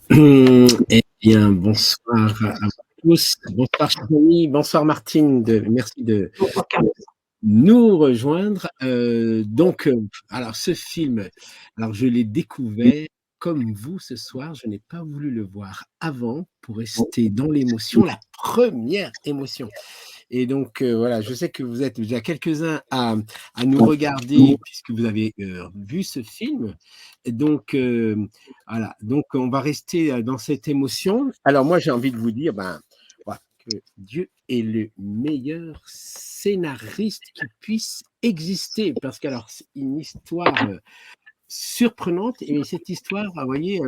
Eh bien, bonsoir à vous tous. Bonsoir, chers amis. Bonsoir, Martine. Merci de Bonsoir Carlos. nous rejoindre. Alors, ce film, alors je l'ai découvert comme vous ce soir. Je n'ai pas voulu le voir avant pour rester dans l'émotion, la première émotion. Et donc, voilà, je sais que vous êtes déjà quelques-uns à nous regarder puisque vous avez vu ce film. Et donc, voilà, donc on va rester dans cette émotion. Alors moi, j'ai envie de vous dire, ben, voilà, que Dieu est le meilleur scénariste qui puisse exister. Parce que, alors, c'est une histoire surprenante et cette histoire, vous voyez,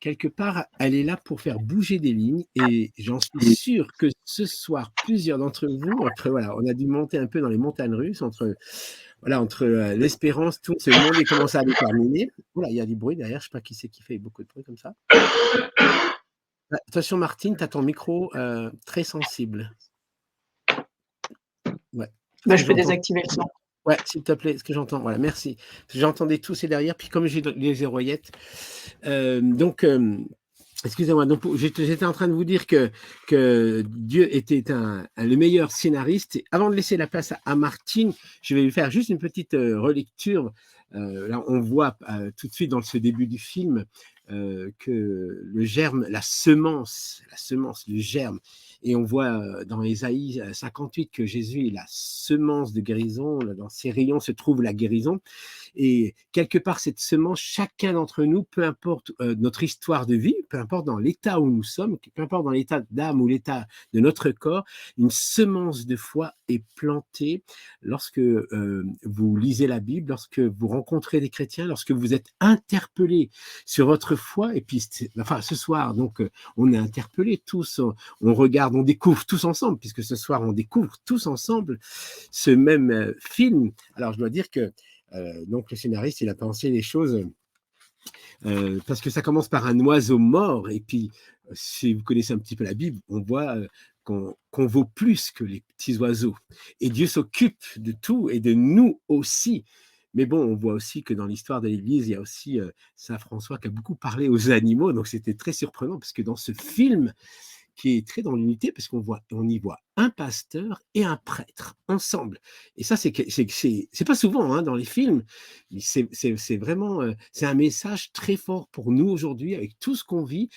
quelque part, elle est là pour faire bouger des lignes et j'en suis sûr que ce soir, plusieurs d'entre vous, entre voilà, on a dû monter un peu dans les montagnes russes entre voilà, entre l'espérance, tout se demander comment ça allait terminer. Voilà, il y a du bruit derrière, je sais pas qui c'est qui fait beaucoup de bruit comme ça. Attention Martine, tu as ton micro très sensible. Ouais. Est-ce Bah, que je peux j'entends? désactiver le son. Ouais, s'il te plaît, est-ce que j'entends? Voilà, merci. J'entendais tousser derrière, puis comme j'ai les oreillettes, donc excusez-moi, donc j'étais en train de vous dire que Dieu était le meilleur scénariste. Et avant de laisser la place à Martine, je vais lui faire juste une petite relecture. Là, on voit tout de suite dans ce début du film que le germe, la semence, le germe, et on voit dans Ésaïe 58 que Jésus est la semence de guérison. Là, dans ses rayons se trouve la guérison. Et quelque part, cette semence, chacun d'entre nous, peu importe notre histoire de vie, peu importe dans l'état où nous sommes, peu importe dans l'état d'âme ou l'état de notre corps, une semence de foi est plantée lorsque vous lisez la Bible, lorsque vous rencontrez des chrétiens, lorsque vous êtes interpellé sur votre foi. Et puis, enfin, ce soir, donc, on est interpellés tous, on regarde, on découvre tous ensemble, puisque ce soir, on découvre tous ensemble ce même film. Alors, je dois dire que donc le scénariste, il a pensé les choses parce que ça commence par un oiseau mort et puis si vous connaissez un petit peu la Bible, on voit qu'on vaut plus que les petits oiseaux. Et Dieu s'occupe de tout et de nous aussi. Mais bon, on voit aussi que dans l'histoire de l'Église, il y a aussi Saint François qui a beaucoup parlé aux animaux, donc c'était très surprenant parce que dans ce film, qui est très dans l'unité parce on y voit un pasteur et un prêtre ensemble. Et ça, c'est pas souvent hein, dans les films, mais c'est vraiment c'est un message très fort pour nous aujourd'hui avec tout ce qu'on vit,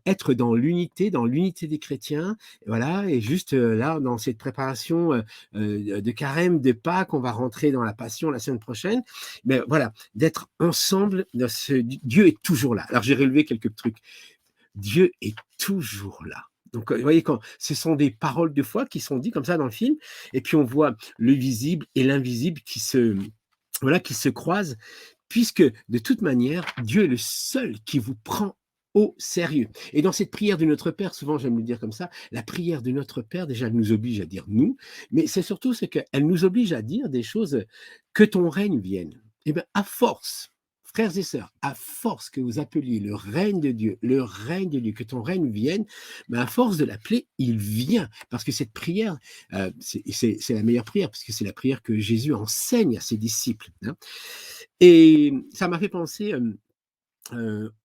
être dans l'unité des chrétiens, voilà. Et juste là, dans cette préparation de carême, de Pâques, on va rentrer dans la Passion la semaine prochaine. Mais voilà, d'être ensemble, Dieu est toujours là. Alors j'ai relevé quelques trucs. Dieu est toujours là. Donc, vous voyez, quand ce sont des paroles de foi qui sont dites comme ça dans le film, et puis on voit le visible et l'invisible voilà, qui se croisent, puisque de toute manière, Dieu est le seul qui vous prend au sérieux. Et dans cette prière de notre Père, souvent j'aime le dire comme ça, la prière de notre Père, déjà, elle nous oblige à dire nous, mais c'est surtout ce qu'elle nous oblige à dire des choses, que ton règne vienne. Eh bien, à force, frères et sœurs, à force que vous appeliez le règne de Dieu, que ton règne vienne, mais à force de l'appeler, il vient. Parce que cette prière, c'est la meilleure prière, parce que c'est la prière que Jésus enseigne à ses disciples. Hein. Et ça m'a fait penser,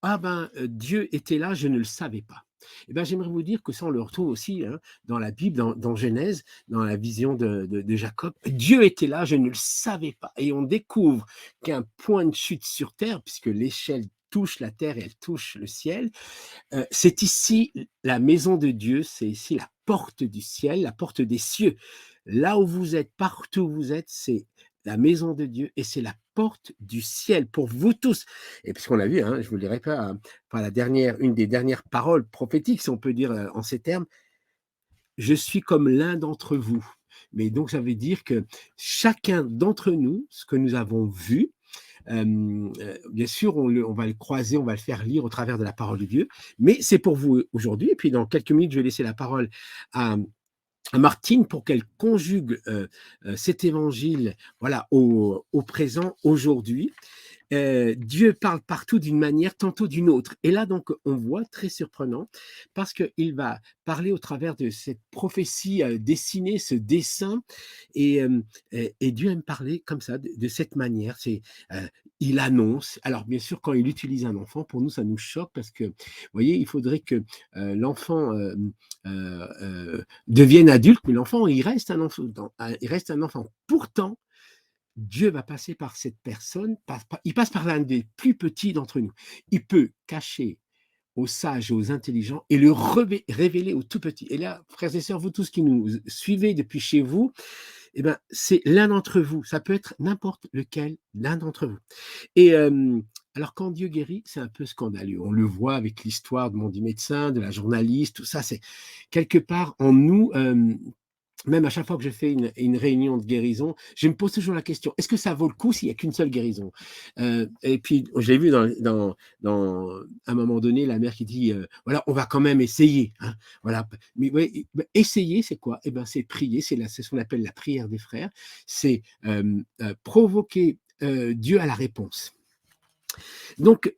ah ben, Dieu était là, je ne le savais pas. Et ben, j'aimerais vous dire que ça, on le retrouve aussi hein, dans la Bible, dans Genèse, dans la vision de Jacob. Dieu était là, je ne le savais pas. Et on découvre qu'un point de chute sur terre, puisque l'échelle touche la terre et elle touche le ciel, c'est ici la maison de Dieu, c'est ici la porte du ciel, la porte des cieux. Là où vous êtes, partout où vous êtes, c'est la maison de Dieu et c'est la porte du ciel pour vous tous. Et puisqu'on l'a vu, hein, je vous le dirai pas, par une des dernières paroles prophétiques, si on peut dire en ces termes, je suis comme l'un d'entre vous. Mais donc, ça veut dire que chacun d'entre nous, ce que nous avons vu, bien sûr, on va le croiser, on va le faire lire au travers de la parole de Dieu, mais c'est pour vous aujourd'hui. Et puis, dans quelques minutes, je vais laisser la parole à, à Martine pour qu'elle conjugue cet évangile voilà, au présent, aujourd'hui. Dieu parle partout d'une manière, tantôt d'une autre. Et là, donc, on voit, très surprenant, parce qu'il va parler au travers de cette prophétie dessinée, ce dessin, et Dieu aime parler comme ça, de cette manière. Euh, il annonce. Alors, bien sûr, quand il utilise un enfant, pour nous, ça nous choque parce que, vous voyez, il faudrait que l'enfant devienne adulte, mais l'enfant, il reste un enfant. Il reste un enfant. Pourtant, Dieu va passer par cette personne, il passe par l'un des plus petits d'entre nous. Il peut cacher aux sages et aux intelligents et le révéler aux tout petits. Et là, frères et sœurs, vous tous qui nous suivez depuis chez vous, eh ben, c'est l'un d'entre vous. Ça peut être n'importe lequel, l'un d'entre vous. Et alors, quand Dieu guérit, c'est un peu scandaleux. On le voit avec l'histoire de mon dit médecin, de la journaliste, tout ça, c'est quelque part en nous. Même à chaque fois que je fais une réunion de guérison, je me pose toujours la question, est-ce que ça vaut le coup s'il n'y a qu'une seule guérison? Et puis, je l'ai vu dans à un moment donné, la mère qui dit, voilà, on va quand même essayer, hein, voilà. Mais ouais, essayer, c'est quoi? Eh ben, c'est prier, c'est ce qu'on appelle la prière des frères, c'est provoquer Dieu à la réponse. Donc,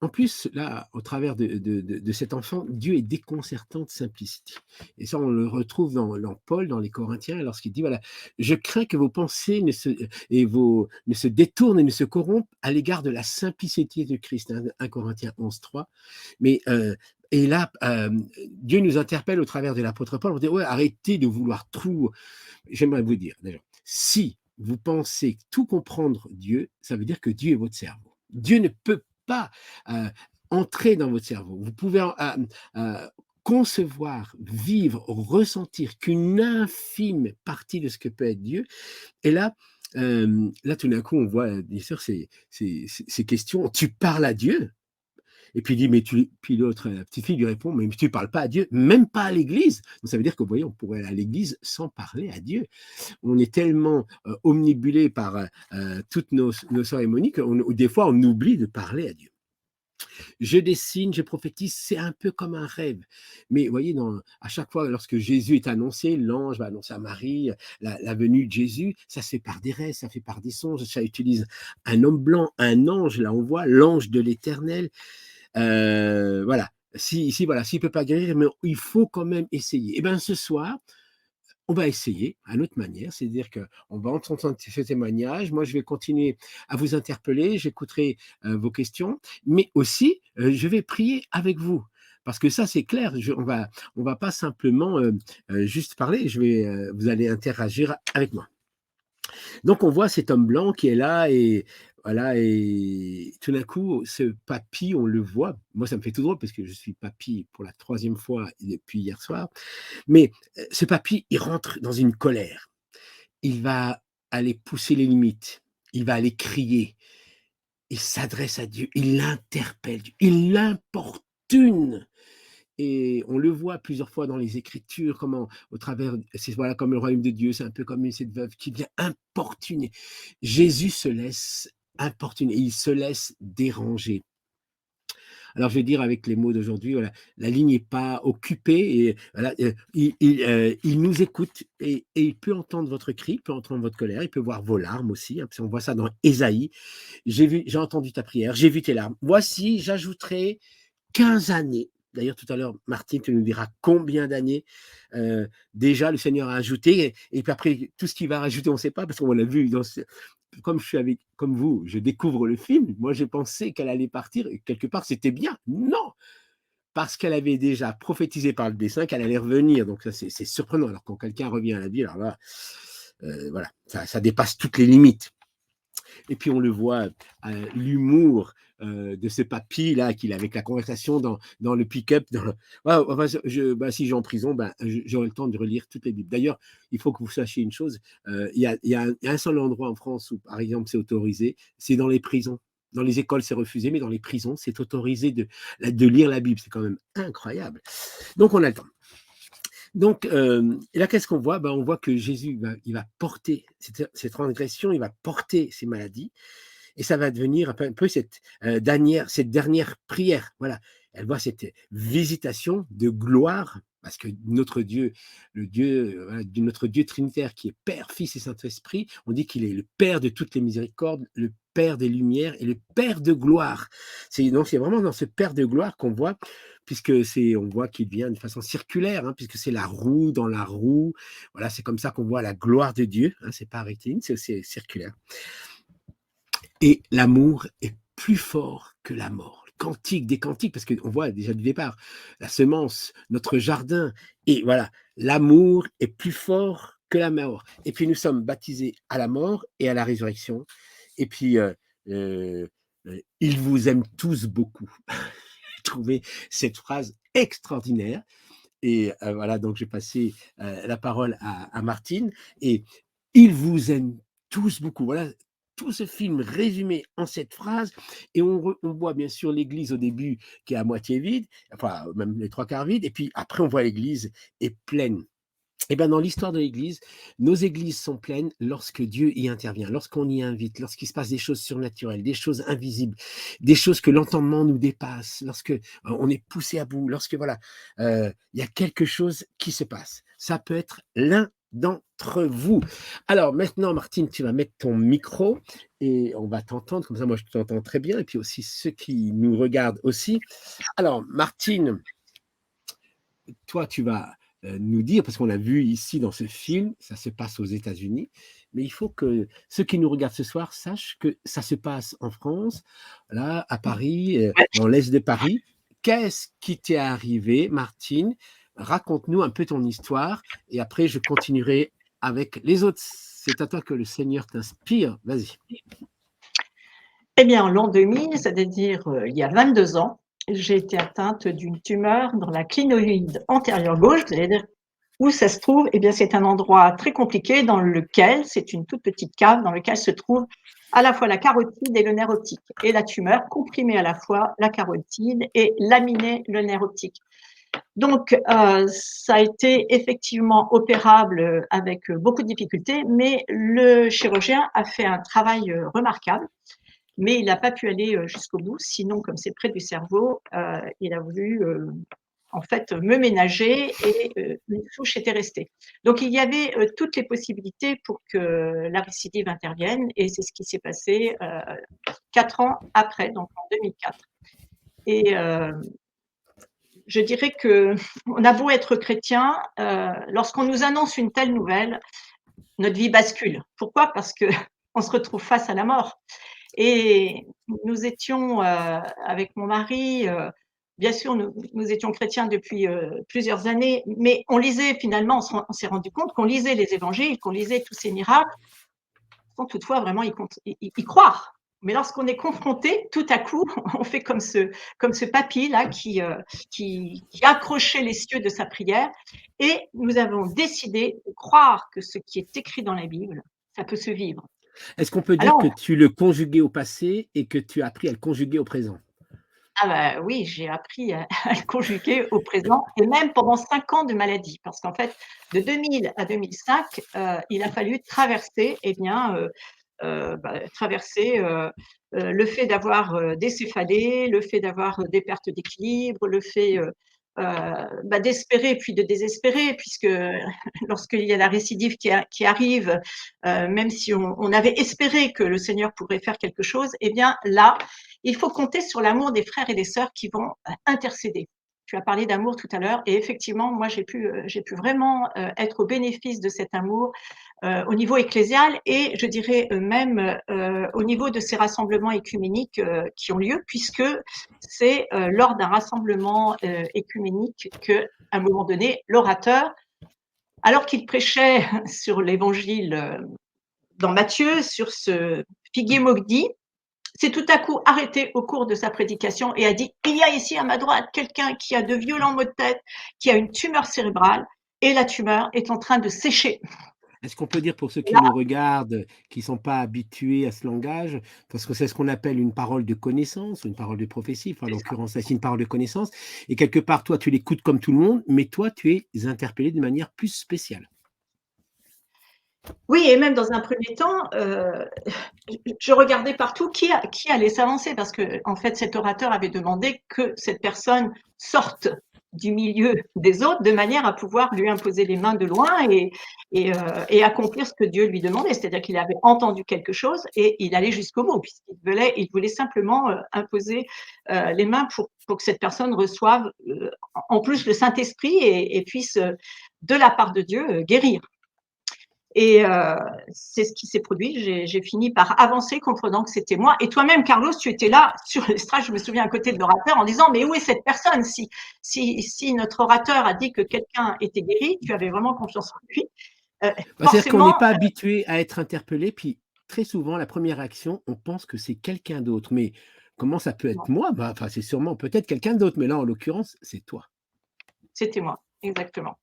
en plus, là, au travers de cet enfant, Dieu est déconcertant de simplicité. Et ça, on le retrouve dans Paul, dans les Corinthiens, lorsqu'il dit, voilà, je crains que vos pensées ne se détournent et ne se corrompent à l'égard de la simplicité de Christ. 1 Corinthiens 11, 3. Mais, et là, Dieu nous interpelle au travers de l'apôtre Paul, on dit, ouais, arrêtez de vouloir tout. J'aimerais vous dire, déjà, si vous pensez tout comprendre Dieu, ça veut dire que Dieu est votre cerveau. Dieu ne peut pas euh, entrer dans votre cerveau. Vous pouvez concevoir, vivre, ressentir qu'une infime partie de ce que peut être Dieu. Et là tout d'un coup, on voit, bien sûr, ces questions. Tu parles à Dieu, et puis il dit, puis l'autre, la petite fille lui répond, mais tu ne parles pas à Dieu, même pas à l'église. Donc ça veut dire que, vous voyez, on pourrait aller à l'église sans parler à Dieu. On est tellement omnibulé par toutes nos cérémonies que des fois, on oublie de parler à Dieu. Je dessine, je prophétise, c'est un peu comme un rêve. Mais vous voyez, à chaque fois, lorsque Jésus est annoncé, l'ange va annoncer à Marie la venue de Jésus, ça se fait par des rêves, ça fait par des songes, ça utilise un homme blanc, un ange, là on voit l'ange de l'Éternel. Voilà. Voilà, s'il ne peut pas guérir, mais il faut quand même essayer. Et bien ce soir, on va essayer à notre manière, c'est-à-dire qu'on va entendre ce témoignage. Moi, je vais continuer à vous interpeller, j'écouterai vos questions, mais aussi, je vais prier avec vous. Parce que ça, c'est clair, on va pas simplement juste parler, vous allez interagir avec moi. Donc on voit cet homme blanc qui est là et voilà, et tout d'un coup, ce papy, on le voit. Moi, ça me fait tout drôle parce que je suis papy pour la 3e fois depuis hier soir. Mais ce papy, il rentre dans une colère. Il va aller pousser les limites. Il va aller crier. Il s'adresse à Dieu. Il l'interpelle. Il l'importune. Et on le voit plusieurs fois dans les Écritures, comment, au travers, c'est voilà, comme le royaume de Dieu, c'est un peu comme cette veuve qui vient importuner. Jésus se laisse importuner, il se laisse déranger. Alors, je vais dire avec les mots d'aujourd'hui, voilà, la ligne n'est pas occupée et voilà, il nous écoute et il peut entendre votre cri, il peut entendre votre colère, il peut voir vos larmes aussi, hein, parce qu'on voit ça dans Ésaïe. J'ai entendu ta prière, j'ai vu tes larmes. Voici, j'ajouterai 15 années. D'ailleurs, tout à l'heure, Martine, tu nous diras combien d'années déjà le Seigneur a ajouté. Et puis après, tout ce qu'il va rajouter, on ne sait pas, parce qu'on l'a vu. Comme je suis comme vous, je découvre le film. Moi, j'ai pensé qu'elle allait partir et quelque part, c'était bien. Non, parce qu'elle avait déjà prophétisé par le dessin qu'elle allait revenir. Donc, ça, c'est surprenant. Alors, quand quelqu'un revient à la vie, alors là, voilà, ça dépasse toutes les limites. Et puis on le voit, l'humour de ce papy là qu'il a avec la conversation dans le pick-up. Si j'ai en prison, j'aurai le temps de relire toutes les Bibles. D'ailleurs, il faut que vous sachiez une chose, il y a un seul endroit en France où, par exemple, c'est autorisé, c'est dans les prisons. Dans les écoles, c'est refusé, mais dans les prisons, c'est autorisé de lire la Bible. C'est quand même incroyable. Donc, on a le temps. Donc, et là, qu'est-ce qu'on voit? On voit que Jésus, il va porter cette transgression, il va porter ces maladies, et ça va devenir un peu cette dernière prière. Voilà, elle voit cette visitation de gloire, parce que notre Dieu, le Dieu, voilà, notre Dieu trinitaire qui est Père, Fils et Saint-Esprit, on dit qu'il est le Père de toutes les miséricordes, le Père des Lumières et le Père de gloire. Donc, c'est vraiment dans ce Père de gloire qu'on voit, puisque on voit qu'il vient de façon circulaire, hein, puisque c'est la roue dans la roue. Voilà, c'est comme ça qu'on voit la gloire de Dieu. Hein, c'est pas rectiligne, c'est circulaire. Et l'amour est plus fort que la mort. Cantique des cantiques, parce qu'on voit déjà du départ, la semence, notre jardin, et voilà, l'amour est plus fort que la mort. Et puis nous sommes baptisés à la mort et à la résurrection. Et puis, ils vous aiment tous beaucoup. J'ai trouvé cette phrase extraordinaire. Et voilà, donc j'ai passé la parole à Martine. Et ils vous aiment tous beaucoup. Voilà, tout ce film résumé en cette phrase. Et on voit bien sûr l'église au début qui est à moitié vide, enfin même les trois quarts vide. Et puis après, on voit l'église est pleine. Et bien, dans l'histoire de l'Église, nos églises sont pleines lorsque Dieu y intervient, lorsqu'on y invite, lorsqu'il se passe des choses surnaturelles, des choses invisibles, des choses que l'entendement nous dépasse, lorsque on est poussé à bout, lorsque voilà, il y a quelque chose qui se passe. Ça peut être l'un d'entre vous. Alors maintenant, Martine, tu vas mettre ton micro et on va t'entendre. Comme ça, moi, je t'entends très bien. Et puis aussi ceux qui nous regardent aussi. Alors, Martine, toi, tu vas nous dire, parce qu'on l'a vu ici dans ce film, ça se passe aux États-Unis, mais il faut que ceux qui nous regardent ce soir sachent que ça se passe en France, là, à Paris, dans l'est de Paris. Qu'est-ce qui t'est arrivé, Martine? Raconte-nous un peu ton histoire et après, je continuerai avec les autres. C'est à toi que le Seigneur t'inspire. Vas-y. Eh bien, en l'an 2000, c'est-à-dire il y a 22 ans, j'ai été atteinte d'une tumeur dans la clinoïde antérieure gauche. Vous allez dire où ça se trouve? Eh bien, c'est un endroit très compliqué dans lequel, c'est une toute petite cave dans laquelle se trouve à la fois la carotide et le nerf optique. Et la tumeur comprimait à la fois la carotide et laminait le nerf optique. Donc, ça a été effectivement opérable avec beaucoup de difficultés, mais le chirurgien a fait un travail remarquable. Mais il n'a pas pu aller jusqu'au bout, sinon, comme c'est près du cerveau, il a voulu en fait me ménager et une souche était restée. Donc il y avait toutes les possibilités pour que la récidive intervienne et c'est ce qui s'est passé 4 ans après, donc en 2004. Et je dirais qu'on a beau être chrétien, lorsqu'on nous annonce une telle nouvelle, notre vie bascule. Pourquoi? Parce qu'on se retrouve face à la mort. Et nous étions avec mon mari, bien sûr, nous étions chrétiens depuis plusieurs années, mais on lisait finalement, on s'est rendu compte qu'on lisait les évangiles, qu'on lisait tous ces miracles, sans toutefois vraiment y croire. Mais lorsqu'on est confronté, tout à coup, on fait comme ce papy là qui accrochait les cieux de sa prière, et nous avons décidé de croire que ce qui est écrit dans la Bible, ça peut se vivre. Est-ce qu'on peut dire Alors, que tu le conjuguais au passé et que tu as appris à le conjuguer au présent? ah bah, oui, j'ai appris à le conjuguer au présent et même pendant 5 ans de maladie. Parce qu'en fait, de 2000 à 2005, il a fallu traverser, eh bien, traverser, le fait d'avoir, des céphalées, le fait d'avoir, des pertes d'équilibre, le fait, d'espérer puis de désespérer puisque lorsqu'il y a la récidive qui arrive, même si on avait espéré que le Seigneur pourrait faire quelque chose, eh bien là, il faut compter sur l'amour des frères et des sœurs qui vont intercéder. Tu as parlé d'amour tout à l'heure et effectivement, moi j'ai pu vraiment être au bénéfice de cet amour au niveau ecclésial et je dirais même au niveau de ces rassemblements écuméniques qui ont lieu, puisque c'est lors d'un rassemblement écuménique qu'à un moment donné, l'orateur, alors qu'il prêchait sur l'évangile dans Matthieu, sur ce figuier maudit, s'est tout à coup arrêté au cours de sa prédication et a dit « Il y a ici à ma droite quelqu'un qui a de violents maux de tête, qui a une tumeur cérébrale et la tumeur est en train de sécher. » Est-ce qu'on peut dire pour ceux qui Là, nous regardent, qui ne sont pas habitués à ce langage, parce que c'est ce qu'on appelle une parole de connaissance, une parole de prophétie, enfin, en l'occurrence, c'est une parole de connaissance, et quelque part, toi, tu l'écoutes comme tout le monde, mais toi, tu es interpellé de manière plus spéciale. oui, et même dans un premier temps, je regardais partout qui allait s'avancer parce que en fait, cet orateur avait demandé que cette personne sorte du milieu des autres de manière à pouvoir lui imposer les mains de loin et accomplir ce que Dieu lui demandait. C'est-à-dire qu'il avait entendu quelque chose et il allait jusqu'au bout, il voulait simplement imposer les mains pour que cette personne reçoive en plus le Saint-Esprit et puisse, de la part de Dieu, guérir. Et c'est ce qui s'est produit. J'ai fini par avancer, comprenant que c'était moi. Et toi-même, Carlos, tu étais là sur l'estrade, je me souviens, à côté de l'orateur, en disant, mais où est cette personne? Si notre orateur a dit que quelqu'un était guéri, tu avais vraiment confiance en lui. C'est-à-dire qu'on n'est pas habitué à être interpellé, puis très souvent, la première réaction, on pense que c'est quelqu'un d'autre. Mais comment ça peut être moi? Enfin, c'est sûrement peut-être quelqu'un d'autre, mais là, en l'occurrence, c'est toi. C'était moi, exactement.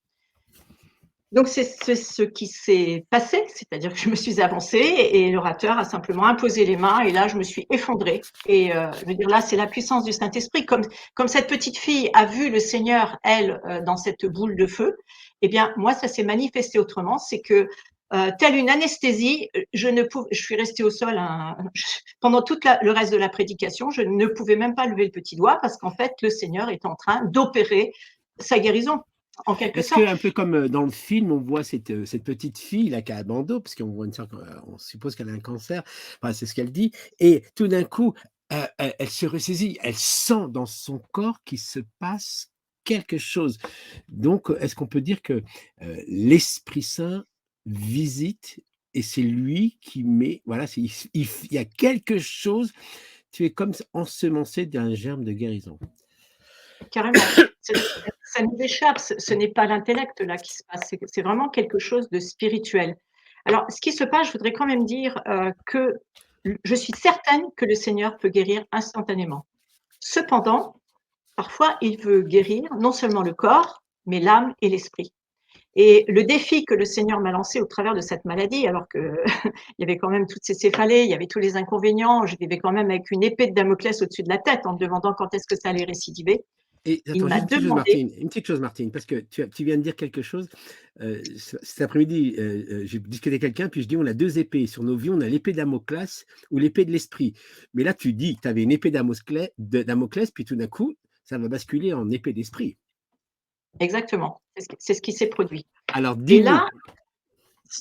Donc, c'est ce qui s'est passé, c'est-à-dire que je me suis avancée et l'orateur a simplement imposé les mains et là, je me suis effondrée. Et je veux dire, là, c'est la puissance du Saint-Esprit. Comme cette petite fille a vu le Seigneur, elle, dans cette boule de feu, eh bien, moi, ça s'est manifesté autrement. C'est que, telle une anesthésie, je suis restée au sol pendant tout le reste de la prédication. Je ne pouvais même pas lever le petit doigt parce qu'en fait, le Seigneur est en train d'opérer sa guérison. En quelque Est-ce sorte. que, un peu comme dans le film, on voit cette petite fille là qui a un bandeau, parce qu'on voit on suppose qu'elle a un cancer, enfin, c'est ce qu'elle dit, et tout d'un coup, elle se ressaisit, elle sent dans son corps qu'il se passe quelque chose. Donc, est-ce qu'on peut dire que l'Esprit Saint visite et c'est lui qui met, voilà, il y a quelque chose, tu es comme ensemencé d'un germe de guérison. Carrément. Ça nous échappe, ce n'est pas l'intellect là qui se passe, c'est vraiment quelque chose de spirituel. Alors, ce qui se passe, je voudrais quand même dire que je suis certaine que le Seigneur peut guérir instantanément. Cependant, parfois, il veut guérir non seulement le corps, mais l'âme et l'esprit. Et le défi que le Seigneur m'a lancé au travers de cette maladie, alors qu'il y avait quand même toutes ces céphalées, il y avait tous les inconvénients, je vivais quand même avec une épée de Damoclès au-dessus de la tête en me demandant quand est-ce que ça allait récidiver. Et Il attends, m'a juste demandé. Une petite chose, Martine, parce que tu viens de dire quelque chose. Cet après-midi, j'ai discuté avec quelqu'un, puis je dis on a deux épées sur nos vies, on a l'épée de Damoclès ou l'épée de l'esprit. Mais là, tu dis que tu avais une épée Damoclès, puis tout d'un coup, ça va basculer en épée d'esprit. Exactement, c'est ce qui s'est produit. Alors, Et dis-nous. là,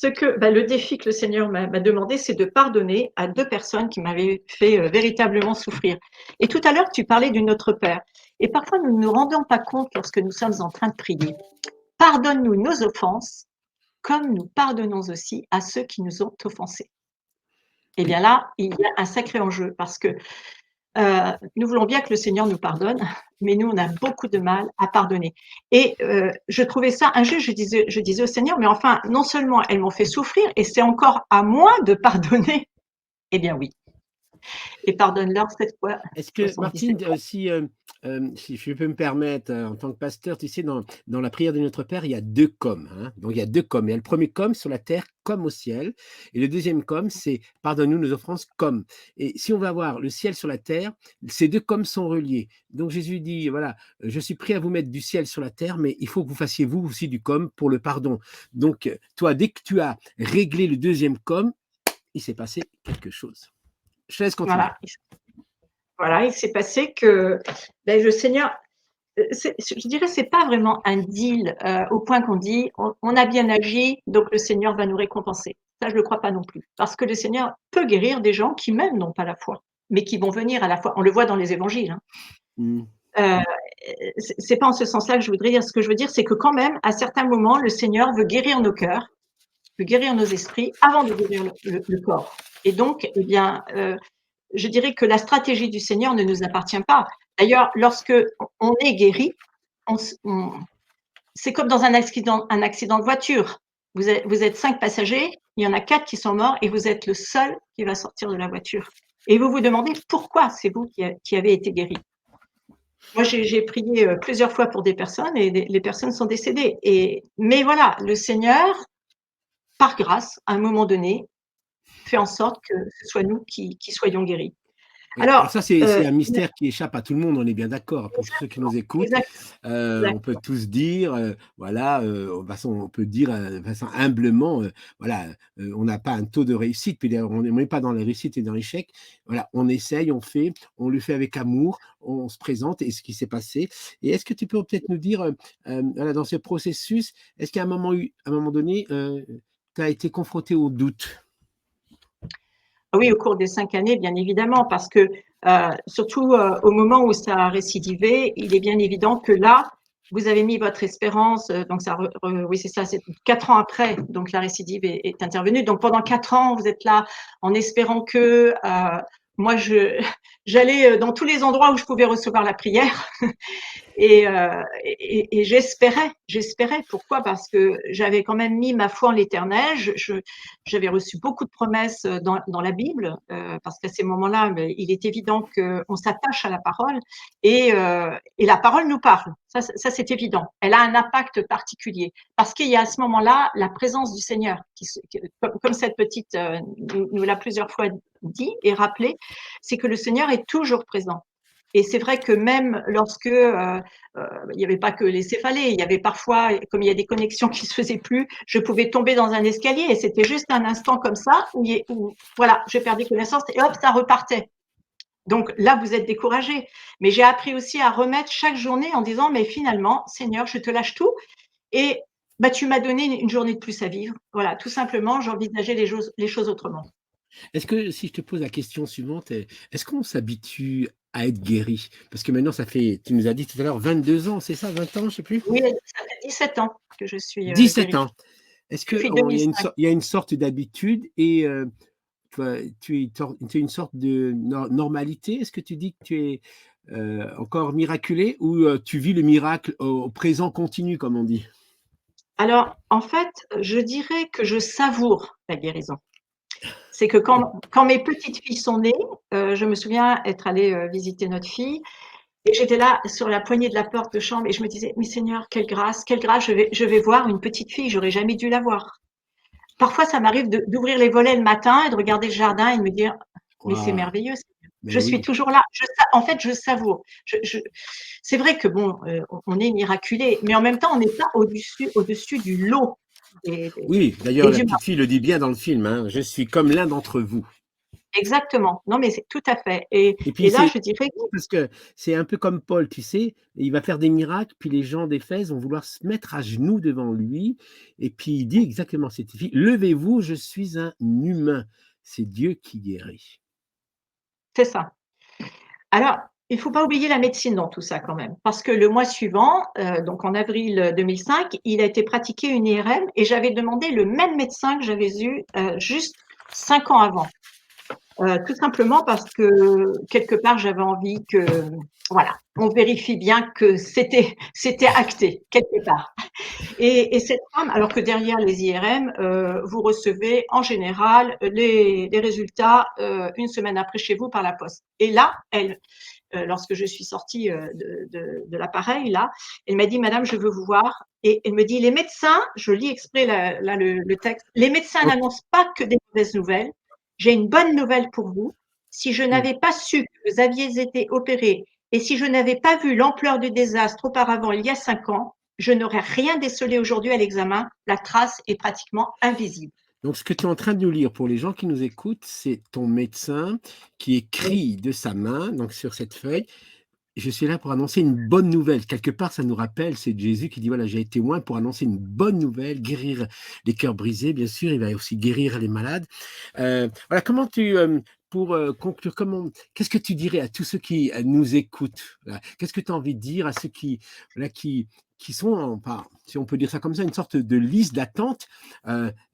le défi que le Seigneur m'a demandé, c'est de pardonner à 2 personnes qui m'avaient fait véritablement souffrir. Et tout à l'heure, tu parlais du Notre Père. Et parfois, nous ne nous rendons pas compte lorsque nous sommes en train de prier. Pardonne-nous nos offenses, comme nous pardonnons aussi à ceux qui nous ont offensés. Et bien Oui. là, il y a un sacré enjeu parce que nous voulons bien que le Seigneur nous pardonne, mais nous, on a beaucoup de mal à pardonner. Et je trouvais ça injuste. Je disais au Seigneur, mais enfin, non seulement elles m'ont fait souffrir, et c'est encore à moi de pardonner. Eh bien oui. Et pardonne-leur cette fois Est-ce que, 77 Martine, fois. si je peux me permettre, en tant que pasteur, tu sais, dans la prière de Notre Père, il y a 2 comme, hein. Donc il y a 2 comme. Il y a le premier comme sur la terre, comme au ciel. Et le deuxième comme, c'est pardonne-nous nos offenses comme. Et si on va voir le ciel sur la terre, ces 2 comme sont reliés. Donc Jésus dit, voilà, je suis prêt à vous mettre du ciel sur la terre, mais il faut que vous fassiez vous aussi du comme pour le pardon. Donc, toi, dès que tu as réglé le deuxième comme, il s'est passé quelque chose. Je te laisse continuer. Voilà. Voilà, il s'est passé que le Seigneur, je dirais, c'est pas vraiment un deal au point qu'on dit on a bien agi, donc le Seigneur va nous récompenser. Ça, je ne le crois pas non plus. Parce que le Seigneur peut guérir des gens qui même n'ont pas la foi, mais qui vont venir à la foi. On le voit dans les évangiles. Hein. Mmh. C'est pas en ce sens-là que je voudrais dire. Ce que je veux dire, c'est que quand même, à certains moments, le Seigneur veut guérir nos cœurs, veut guérir nos esprits avant de guérir le corps. Et donc, eh bien, je dirais que la stratégie du Seigneur ne nous appartient pas. D'ailleurs, lorsque on est guéri, c'est comme dans un accident de voiture. Vous êtes 5 passagers, il y en a 4 qui sont morts et vous êtes le seul qui va sortir de la voiture. Et vous vous demandez pourquoi c'est vous qui avez été guéri. Moi, j'ai prié plusieurs fois pour des personnes et les personnes sont décédées. Mais voilà, le Seigneur, par grâce, à un moment donné, fait en sorte que ce soit nous qui soyons guéris. Oui, alors Alors, ça, c'est un mystère qui échappe à tout le monde, on est bien d'accord. Pour ceux qui nous écoutent, exact, on peut tous dire, voilà, de façon, on peut dire de façon humblement, voilà, on n'a pas un taux de réussite, puis d'ailleurs, on n'est pas dans la réussite et dans l'échec. Voilà, on essaye, on fait, on le fait avec amour, on se présente et ce qui s'est passé. Et est-ce que tu peux peut-être nous dire, voilà, dans ce processus, est-ce qu'à un moment donné, tu as été confronté au doute? oui, au cours des 5 années, bien évidemment, parce que surtout au moment où ça a récidivé, il est bien évident que là, vous avez mis votre espérance, donc oui, c'est ça, c'est 4 ans après, donc la récidive est intervenue. Donc pendant 4 ans, vous êtes là en espérant que moi, j'allais dans tous les endroits où je pouvais recevoir la prière. Et j'espérais. Pourquoi? Parce que j'avais quand même mis ma foi en l'Éternel. J'avais reçu beaucoup de promesses dans la Bible, parce qu'à ces moments-là, il est évident qu'on s'attache à la parole et la parole nous parle. Ça, c'est évident. Elle a un impact particulier parce qu'il y a à ce moment-là la présence du Seigneur, comme cette petite nous l'a plusieurs fois dit et rappelé, c'est que le Seigneur est toujours présent. Et c'est vrai que même lorsque il n'y avait pas que les céphalées, il y avait parfois, comme il y a des connexions qui se faisaient plus, je pouvais tomber dans un escalier et c'était juste un instant comme ça où voilà, je perdais connaissance et hop, ça repartait. Donc là, vous êtes découragé. Mais j'ai appris aussi à remettre chaque journée en disant, mais finalement, Seigneur, je te lâche tout et bah, tu m'as donné une journée de plus à vivre. Voilà, tout simplement, j'envisageais les choses autrement. Est-ce que si je te pose la question suivante, est-ce qu'on s'habitue à être guéri? Parce que maintenant ça fait, tu nous as dit tout à l'heure 22 ans, c'est ça? 20 ans, je sais plus? Oui, ça fait 17 ans que je suis 17 guérie. ans. Est-ce que Depuis il y a 2005. il y a une sorte d'habitude et tu es une sorte de normalité? Est-ce que tu dis que tu es, encore miraculé ou, tu vis le miracle au présent continu comme on dit? Alors, en fait, je dirais que je savoure la guérison. C'est que quand mes petites filles sont nées, je me souviens être allée, visiter notre fille et j'étais là sur la poignée de la porte de chambre et je me disais: «Mais Seigneur, quelle grâce, je vais voir une petite fille, j'aurais jamais dû la voir». Parfois, ça m'arrive d'ouvrir les volets le matin et de regarder le jardin et de me dire: «Mais c'est Waouh! merveilleux, Seigneur. Je Mais suis oui. toujours là». En fait, je savoure. C'est vrai que bon, on est miraculé, mais en même temps, on n'est pas au-dessus du lot Oui, d'ailleurs des la humains. petite fille le dit bien dans le film, hein: «Je suis comme l'un d'entre vous». Exactement. Non, mais c'est tout à fait Et puis et là, c'est je dirais que parce que c'est un peu comme Paul, tu sais? Il va faire des miracles, puis les gens d'Éphèse vont vouloir se mettre à genoux devant lui et puis il dit exactement à cette fille: «Levez-vous, je suis un humain». C'est Dieu qui guérit. c'est ça. Alors, il faut pas oublier la médecine dans tout ça quand même, parce que le mois suivant, donc en avril 2005, il a été pratiqué une IRM et j'avais demandé le même médecin que j'avais eu, juste 5 ans avant. Tout simplement parce que quelque part, j'avais envie que, voilà, on vérifie bien que c'était acté quelque part. Et cette femme, alors que derrière les IRM, vous recevez en général les résultats une semaine après chez vous par la poste. Et là, elle, lorsque je suis sortie de l'appareil, là, elle m'a dit, Madame, je veux vous voir. Et elle me dit, les médecins, je lis exprès là, le texte, les médecins OK. n'annoncent pas que des mauvaises nouvelles. J'ai une bonne nouvelle pour vous. Si je Mmh. n'avais pas su que vous aviez été opéré et si je n'avais pas vu l'ampleur du désastre auparavant, il y a 5 ans, je n'aurais rien décelé aujourd'hui à l'examen. La trace est pratiquement invisible. Donc ce que tu es en train de nous lire pour les gens qui nous écoutent, c'est ton médecin qui Oui, écrit de sa main, donc sur cette feuille: «Je suis là pour annoncer une bonne nouvelle». Quelque part, ça nous rappelle, c'est Jésus qui dit: «Voilà, j'ai été loin pour annoncer une bonne nouvelle, guérir les cœurs brisés», bien sûr, il va aussi guérir les malades. Voilà, comment tu, pour, conclure, qu'est-ce que tu dirais à tous ceux qui, nous écoutent? Voilà, qu'est-ce que tu as envie de dire à ceux qui, voilà, qui sont en pas si on peut dire ça comme ça, une sorte de liste d'attente?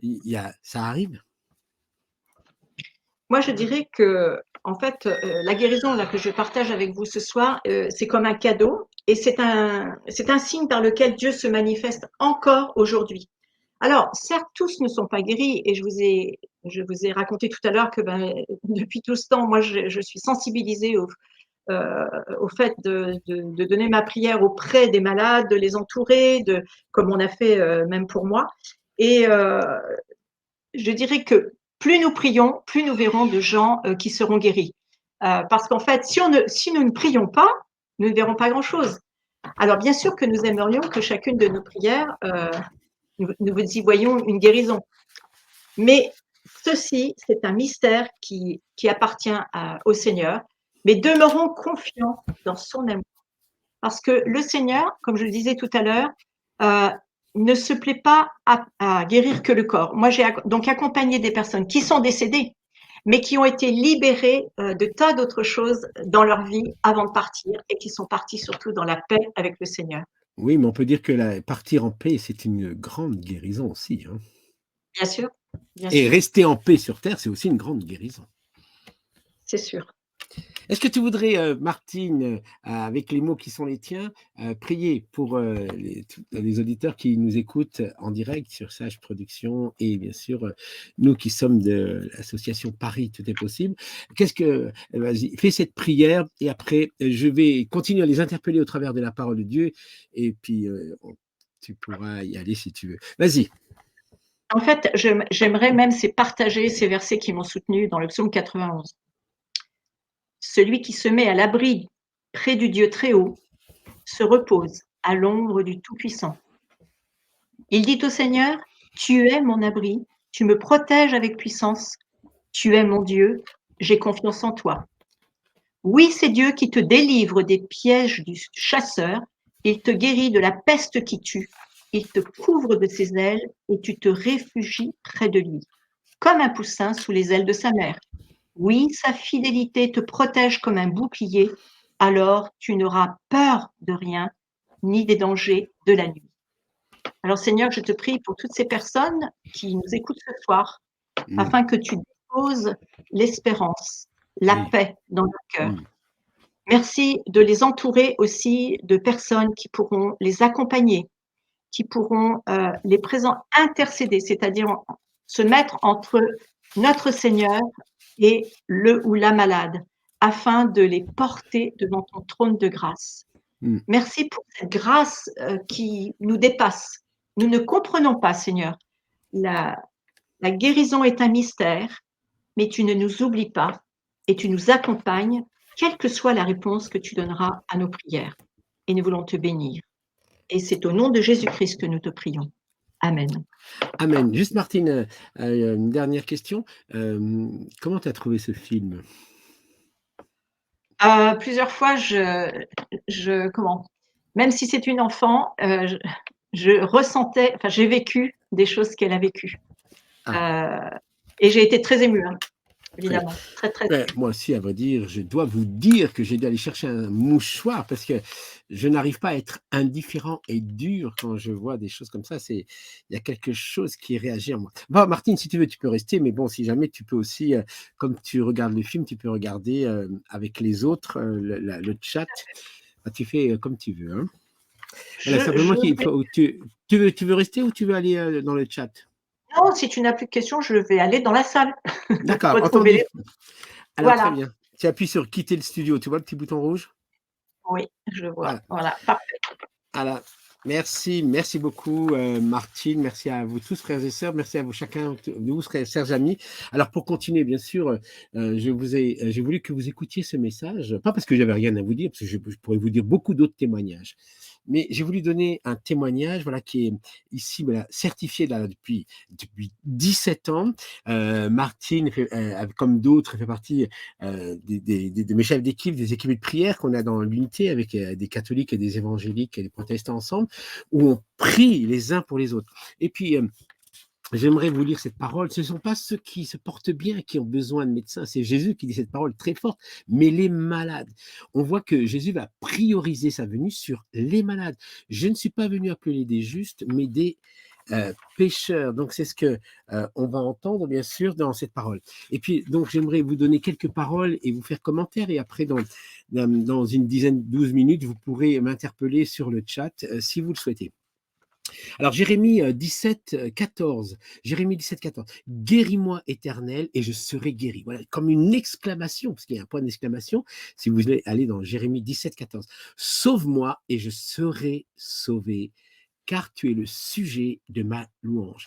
Il y a ça arrive? moi je dirais que, en fait, la guérison là que je partage avec vous ce soir, c'est comme un cadeau et c'est un signe par lequel Dieu se manifeste encore aujourd'hui. Alors, certes, tous ne sont pas guéris et je vous ai raconté tout à l'heure que ben, depuis tout ce temps, moi, je suis sensibilisée au fait de donner ma prière auprès des malades, de les entourer, comme on a fait même pour moi. Et je dirais que plus nous prions, plus nous verrons de gens qui seront guéris. Parce qu'en fait, si nous ne prions pas, nous ne verrons pas grand-chose. Alors, bien sûr que nous aimerions que chacune de nos prières, nous y voyons une guérison. Mais ceci, c'est un mystère qui appartient au Seigneur. Mais demeurons confiants dans son amour. Parce que le Seigneur, comme je le disais tout à l'heure, ne se plaît pas à guérir que le corps. Moi, j'ai donc accompagné des personnes qui sont décédées, mais qui ont été libérées de tas d'autres choses dans leur vie avant de partir et qui sont parties surtout dans la paix avec le Seigneur. Oui, mais on peut dire que partir en paix, c'est une grande guérison aussi, hein. Bien sûr, bien Et sûr, rester en paix sur terre, c'est aussi une grande guérison. c'est sûr. Est-ce que tu voudrais, Martine, avec les mots qui sont les tiens, prier pour les auditeurs qui nous écoutent en direct sur Sage Productions et bien sûr, nous qui sommes de l'association Paris Tout est possible. Vas-y, fais cette prière et après, je vais continuer à les interpeller au travers de la parole de Dieu et puis, tu pourras y aller si tu veux. Vas-y. En fait, j'aimerais même partager ces versets qui m'ont soutenu dans le psaume 91. Celui qui se met à l'abri près du Dieu très haut se repose à l'ombre du Tout-Puissant. Il dit au Seigneur, tu es mon abri, tu me protèges avec puissance, tu es mon Dieu, j'ai confiance en toi. Oui, c'est Dieu qui te délivre des pièges du chasseur, il te guérit de la peste qui tue, il te couvre de ses ailes et tu te réfugies près de lui, comme un poussin sous les ailes de sa mère. Oui, sa fidélité te protège comme un bouclier, alors tu n'auras peur de rien, ni des dangers de la nuit. Alors Seigneur, je te prie pour toutes ces personnes qui nous écoutent ce soir, Mmh. afin que tu déposes l'espérance, la Oui. paix dans leur cœur. Mmh. Merci de les entourer aussi de personnes qui pourront les accompagner, qui pourront les intercéder, c'est-à-dire se mettre entre notre Seigneur et le ou la malade, afin de les porter devant ton trône de grâce. Mmh. Merci pour cette grâce qui nous dépasse. Nous ne comprenons pas, Seigneur. La, la guérison est un mystère, mais tu ne nous oublies pas et tu nous accompagnes, quelle que soit la réponse que tu donneras à nos prières. Et nous voulons te bénir. Et c'est au nom de Jésus-Christ que nous te prions. Amen. Amen. Juste Martine, une dernière question. Comment tu as trouvé ce film? Plusieurs fois, comment, même si c'est une enfant, je ressentais, enfin, j'ai vécu des choses qu'elle a vécues. Ah, Et j'ai été très émue, hein, très évidemment. Très, très. ouais, moi aussi, à vrai dire, je dois vous dire que j'ai dû aller chercher un mouchoir parce que je n'arrive pas à être indifférent et dur quand je vois des choses comme ça. Il y a quelque chose qui réagit en moi. Bon, Martine, si tu veux, tu peux rester, mais bon, si jamais, tu peux aussi, comme tu regardes le film, tu peux regarder avec les autres le chat. Ah, tu fais comme tu veux, hein. Voilà, Je simplement qu'il vais... faut, tu veux rester ou tu veux aller dans le chat? Non, si tu n'as plus de questions, je vais aller dans la salle. D'accord, Retrouver les... entendu. Alors, très Voilà. bien. Tu appuies sur quitter le studio, tu vois le petit bouton rouge? Oui, je vois. Voilà. Voilà. Parfait. Voilà. Merci beaucoup, Martine. Merci à vous tous, frères et sœurs. Merci à vous chacun de vous, chers amis. Alors, pour continuer, bien sûr, j'ai voulu que vous écoutiez ce message, pas parce que j'avais rien à vous dire, parce que je pourrais vous dire beaucoup d'autres témoignages. Mais j'ai voulu donner un témoignage, voilà, qui est ici, voilà, certifié là, depuis 17 ans. Martine, comme d'autres, fait partie de mes chefs d'équipe, des équipes de prière qu'on a dans l'unité avec des catholiques et des évangéliques et des protestants ensemble, où on prie les uns pour les autres. Et puis, j'aimerais vous lire cette parole. Ce ne sont pas ceux qui se portent bien qui ont besoin de médecins. C'est Jésus qui dit cette parole très forte, mais les malades. On voit que Jésus va prioriser sa venue sur les malades. Je ne suis pas venu appeler des justes, mais des pécheurs. Donc, c'est ce que on va entendre, bien sûr, dans cette parole. Et puis, donc, j'aimerais vous donner quelques paroles et vous faire commentaire. Et après, dans une dizaine, 12 minutes, vous pourrez m'interpeller sur le chat si vous le souhaitez. Alors, Jérémie 17, 14. Jérémie 17, 14. Guéris-moi, éternel, et je serai guéri. Voilà, comme une exclamation, parce qu'il y a un point d'exclamation, si vous voulez aller dans Jérémie 17, 14. Sauve-moi, et je serai sauvé, car tu es le sujet de ma louange.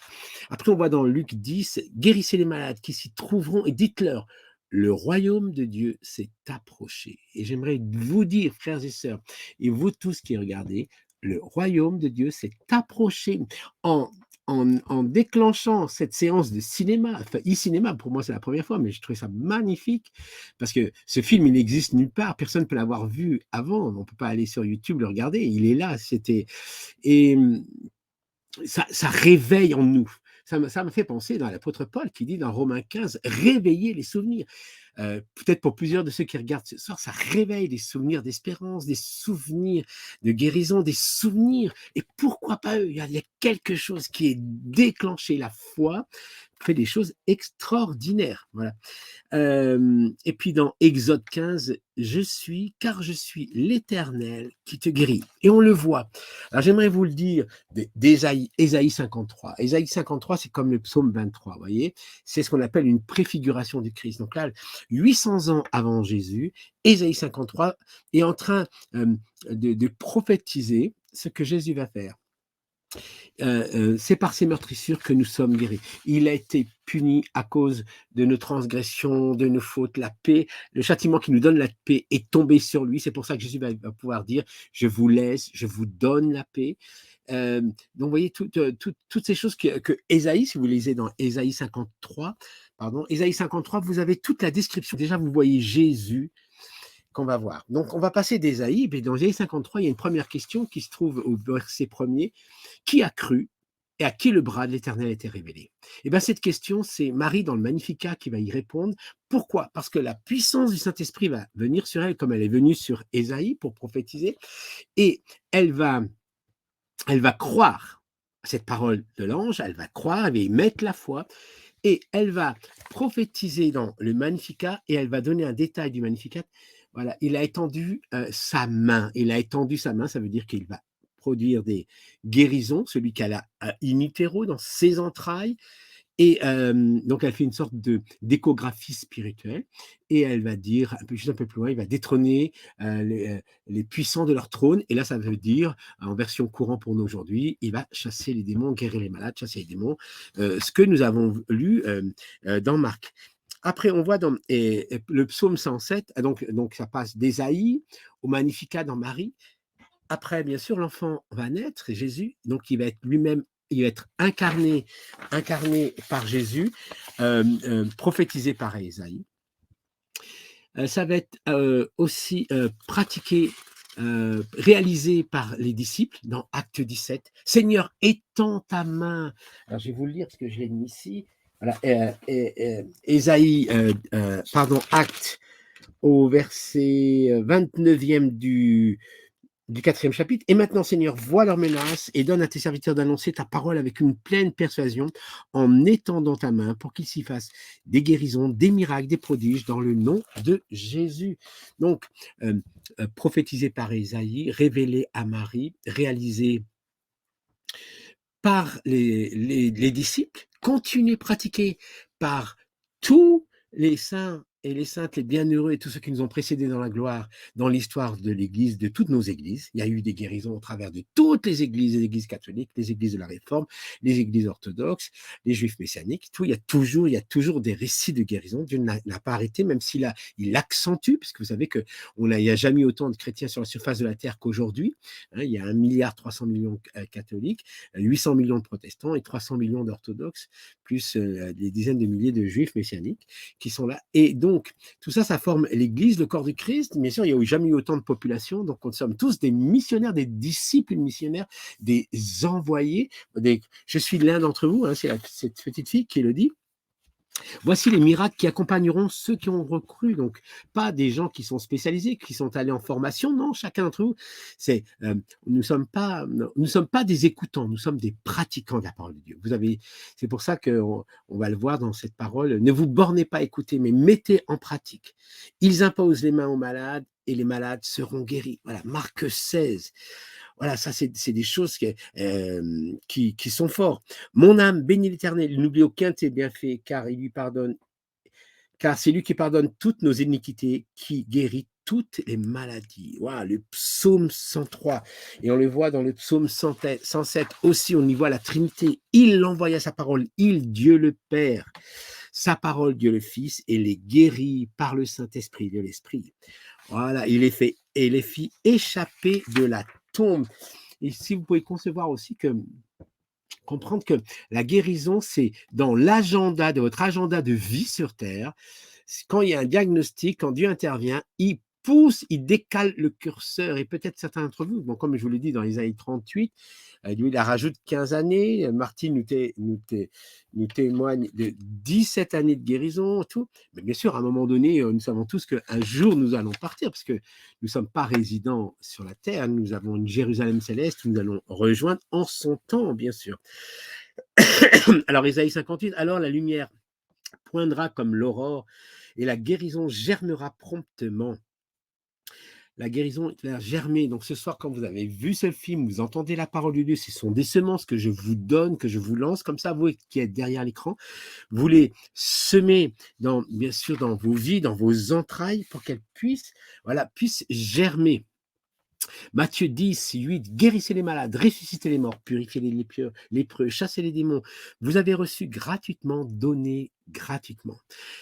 Après, on voit dans Luc 10, guérissez les malades qui s'y trouveront et dites-leur, le royaume de Dieu s'est approché. Et j'aimerais vous dire, frères et sœurs, et vous tous qui regardez, le royaume de Dieu s'est approché en, en déclenchant cette séance de cinéma, enfin e-cinéma, pour moi c'est la première fois, mais je trouvais ça magnifique, parce que ce film, il n'existe nulle part, personne ne peut l'avoir vu avant, on ne peut pas aller sur YouTube le regarder, il est là, c'était... Et ça réveille en nous. Ça me fait penser dans l'apôtre Paul qui dit dans Romains 15, réveiller les souvenirs. Peut-être pour plusieurs de ceux qui regardent ce soir, ça réveille des souvenirs d'espérance, des souvenirs de guérison, des souvenirs. Et pourquoi pas eux? Il y a quelque chose qui est déclenché, la foi fait des choses extraordinaires. Voilà. Et puis dans Exode 15, car je suis l'Éternel qui te guérit. Et on le voit. Alors j'aimerais vous le dire d'Ésaïe 53. Ésaïe 53, c'est comme le psaume 23, vous voyez. C'est ce qu'on appelle une préfiguration du Christ. Donc là, 800 ans avant Jésus, Ésaïe 53 est en train de prophétiser ce que Jésus va faire. C'est par ses meurtrissures que nous sommes guéris. Il a été puni à cause de nos transgressions, de nos fautes. La paix, le châtiment qui nous donne la paix est tombé sur lui. C'est pour ça que Jésus va pouvoir dire, je vous laisse, je vous donne la paix. Donc, vous voyez, toutes ces choses que Ésaïe, si vous lisez dans Ésaïe 53, Ésaïe 53, vous avez toute la description. Déjà, vous voyez Jésus qu'on va voir. Donc, on va passer d'Ésaïe. Et dans Ésaïe 53, il y a une première question qui se trouve au verset 1er. Qui a cru et à qui le bras de l'Éternel a été révélé? Et bien, cette question, c'est Marie dans le Magnificat qui va y répondre. Pourquoi? Parce que la puissance du Saint-Esprit va venir sur elle, comme elle est venue sur Ésaïe pour prophétiser, et elle va croire à cette parole de l'ange, elle va croire, elle va y mettre la foi, et elle va prophétiser dans le Magnificat, et elle va donner un détail du Magnificat. Voilà, il a étendu sa main. Il a étendu sa main, ça veut dire qu'il va produire des guérisons, celui qui a la in utero dans ses entrailles. Et donc, elle fait une sorte d'échographie spirituelle. Et elle va dire, juste un peu plus loin, il va détrôner les puissants de leur trône. Et là, ça veut dire, en version courante pour nous aujourd'hui, il va chasser les démons, guérir les malades, chasser les démons. Ce que nous avons lu dans Marc. Après, on voit dans le psaume 107, donc ça passe d'Ésaïe au Magnificat dans Marie. Après, bien sûr, l'enfant va naître, Jésus, donc il va être lui-même, il va être incarné par Jésus, prophétisé par Ésaïe. Ça va être aussi pratiqué, réalisé par les disciples dans Acte 17. Seigneur, étends ta main. Alors, je vais vous le lire parce que je l'ai mis ici. Voilà, Ésaïe, Acte au verset 29e du 4e chapitre. Et maintenant, Seigneur, vois leurs menaces et donne à tes serviteurs d'annoncer ta parole avec une pleine persuasion en étendant ta main pour qu'il s'y fasse des guérisons, des miracles, des prodiges dans le nom de Jésus. Donc, prophétisé par Ésaïe, révélé à Marie, réalisé par les disciples, continué pratiqué par tous les saints et les saintes, les bienheureux et tous ceux qui nous ont précédés dans la gloire, dans l'histoire de l'Église, de toutes nos églises. Il y a eu des guérisons au travers de toutes les églises catholiques, les églises de la Réforme, les églises orthodoxes, les juifs messianiques, tout. Il y a toujours des récits de guérison. Dieu n'a pas arrêté, même s'il accentue, parce que vous savez qu'il n'y a jamais eu autant de chrétiens sur la surface de la terre qu'aujourd'hui. Il y a 1,3 milliard catholiques, 800 millions de protestants et 300 millions d'orthodoxes, plus des dizaines de milliers de juifs messianiques qui sont là. Et donc, tout ça, ça forme l'Église, le corps du Christ. Bien sûr, il n'y a jamais eu autant de population, donc nous sommes tous des missionnaires, des disciples missionnaires, des envoyés. Je suis l'un d'entre vous, c'est cette petite fille qui le dit. Voici les miracles qui accompagneront ceux qui ont recru, donc pas des gens qui sont spécialisés, qui sont allés en formation, non, chacun d'entre vous, nous ne sommes pas des écoutants, nous sommes des pratiquants de la parole de Dieu. C'est pour ça qu'on va le voir dans cette parole, ne vous bornez pas à écouter, mais mettez en pratique. Ils imposent les mains aux malades et les malades seront guéris. Voilà, Marc 16. Voilà, ça, c'est des choses qui sont fortes. Mon âme bénit l'Éternel, il n'oublie aucun de tes bienfaits, car c'est lui qui pardonne toutes nos iniquités, qui guérit toutes les maladies. Voilà, le psaume 103. Et on le voit dans le psaume 107 aussi, on y voit la Trinité. Il envoya sa parole, Dieu le Père. sa parole, Dieu le Fils, et les guérit par le Saint-Esprit de l'Esprit. Voilà, il les fit échapper de la tombe. Et si vous pouvez concevoir aussi que comprendre que la guérison, c'est dans l'agenda de votre agenda de vie sur Terre. Quand il y a un diagnostic, quand Dieu intervient, il pousse, il décale le curseur. Et peut-être certains d'entre vous, bon, comme je vous l'ai dit dans Isaïe 38, lui, il rajoute 15 années. Martine nous témoigne de 17 années de guérison, tout. Mais bien sûr, à un moment donné, nous savons tous qu'un jour, nous allons partir, parce que nous ne sommes pas résidents sur la terre. Nous avons une Jérusalem céleste que nous allons rejoindre en son temps, bien sûr. Alors, Isaïe 58, alors la lumière poindra comme l'aurore et la guérison germera promptement. La guérison va germer. Donc ce soir, quand vous avez vu ce film, vous entendez la parole de Dieu, ce sont des semences que je vous donne, que je vous lance, comme ça, vous qui êtes derrière l'écran, vous les semez bien sûr dans vos vies, dans vos entrailles, pour qu'elles puissent germer. Matthieu 10, 8, guérissez les malades, ressuscitez les morts, purifiez les lépreux, chassez les démons. Vous avez reçu gratuitement, donné gratuitement.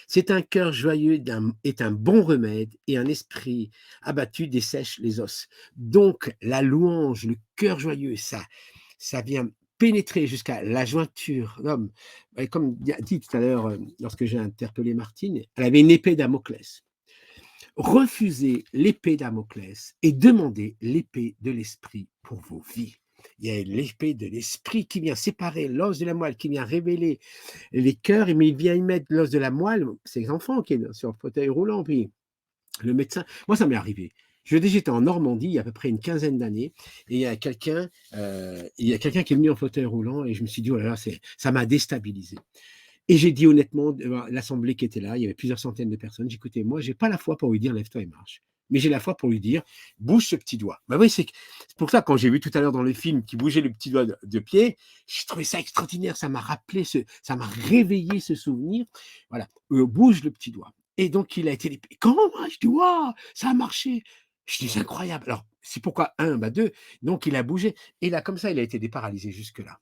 C'est un cœur joyeux est un bon remède et un esprit abattu dessèche les os. Donc la louange, le cœur joyeux, ça vient pénétrer jusqu'à la jointure d'homme. Comme dit tout à l'heure, lorsque j'ai interpellé Martine, elle avait une épée Damoclès. Refusez l'épée Damoclès et demandez l'épée de l'esprit pour vos vies. Il y a l'épée de l'esprit qui vient séparer l'os de la moelle, qui vient révéler les cœurs, mais il vient y mettre l'os de la moelle, c'est l'enfant qui est sur le fauteuil roulant, puis le médecin. Moi, ça m'est arrivé. J'étais en Normandie il y a à peu près une quinzaine d'années, et il y a quelqu'un qui est venu en fauteuil roulant, et je me suis dit, oh là là, ça m'a déstabilisé. Et j'ai dit honnêtement, l'assemblée qui était là, il y avait plusieurs centaines de personnes, j'ai écouté, moi, j'ai pas la foi pour lui dire lève-toi et marche, mais j'ai la foi pour lui dire bouge ce petit doigt. Ben oui, c'est pour ça, quand j'ai vu tout à l'heure dans le film qui bougeait le petit doigt de pied, j'ai trouvé ça extraordinaire, ça m'a rappelé, ça m'a réveillé ce souvenir. Voilà, bouge le petit doigt. Et donc, il a été. Comment moi? Je dis, waouh, ça a marché. Je dis, c'est incroyable. Alors, c'est pourquoi deux. Donc, il a bougé. Et là, comme ça, il a été déparalysé jusque-là.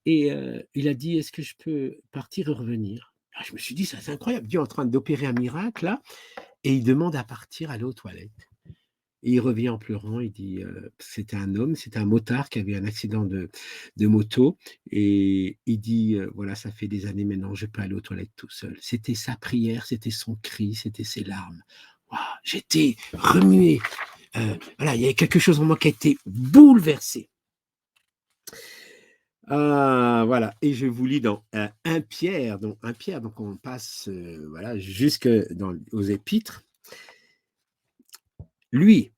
Et il a dit, est-ce que je peux partir et revenir? Ah, je me suis dit, ça c'est incroyable, Dieu est en train d'opérer un miracle là, et il demande à partir, aller aux toilettes. Et il revient en pleurant, il dit, c'était un homme, c'était un motard qui avait un accident de moto, et il dit, voilà, ça fait des années maintenant, je peux aller aux toilettes tout seul. C'était sa prière, c'était son cri, c'était ses larmes. Wow, j'étais remué. Voilà, il y avait quelque chose en moi qui a été bouleversé. Voilà, et je vous lis dans 1 Pierre, donc on passe voilà, jusque aux épîtres. Lui,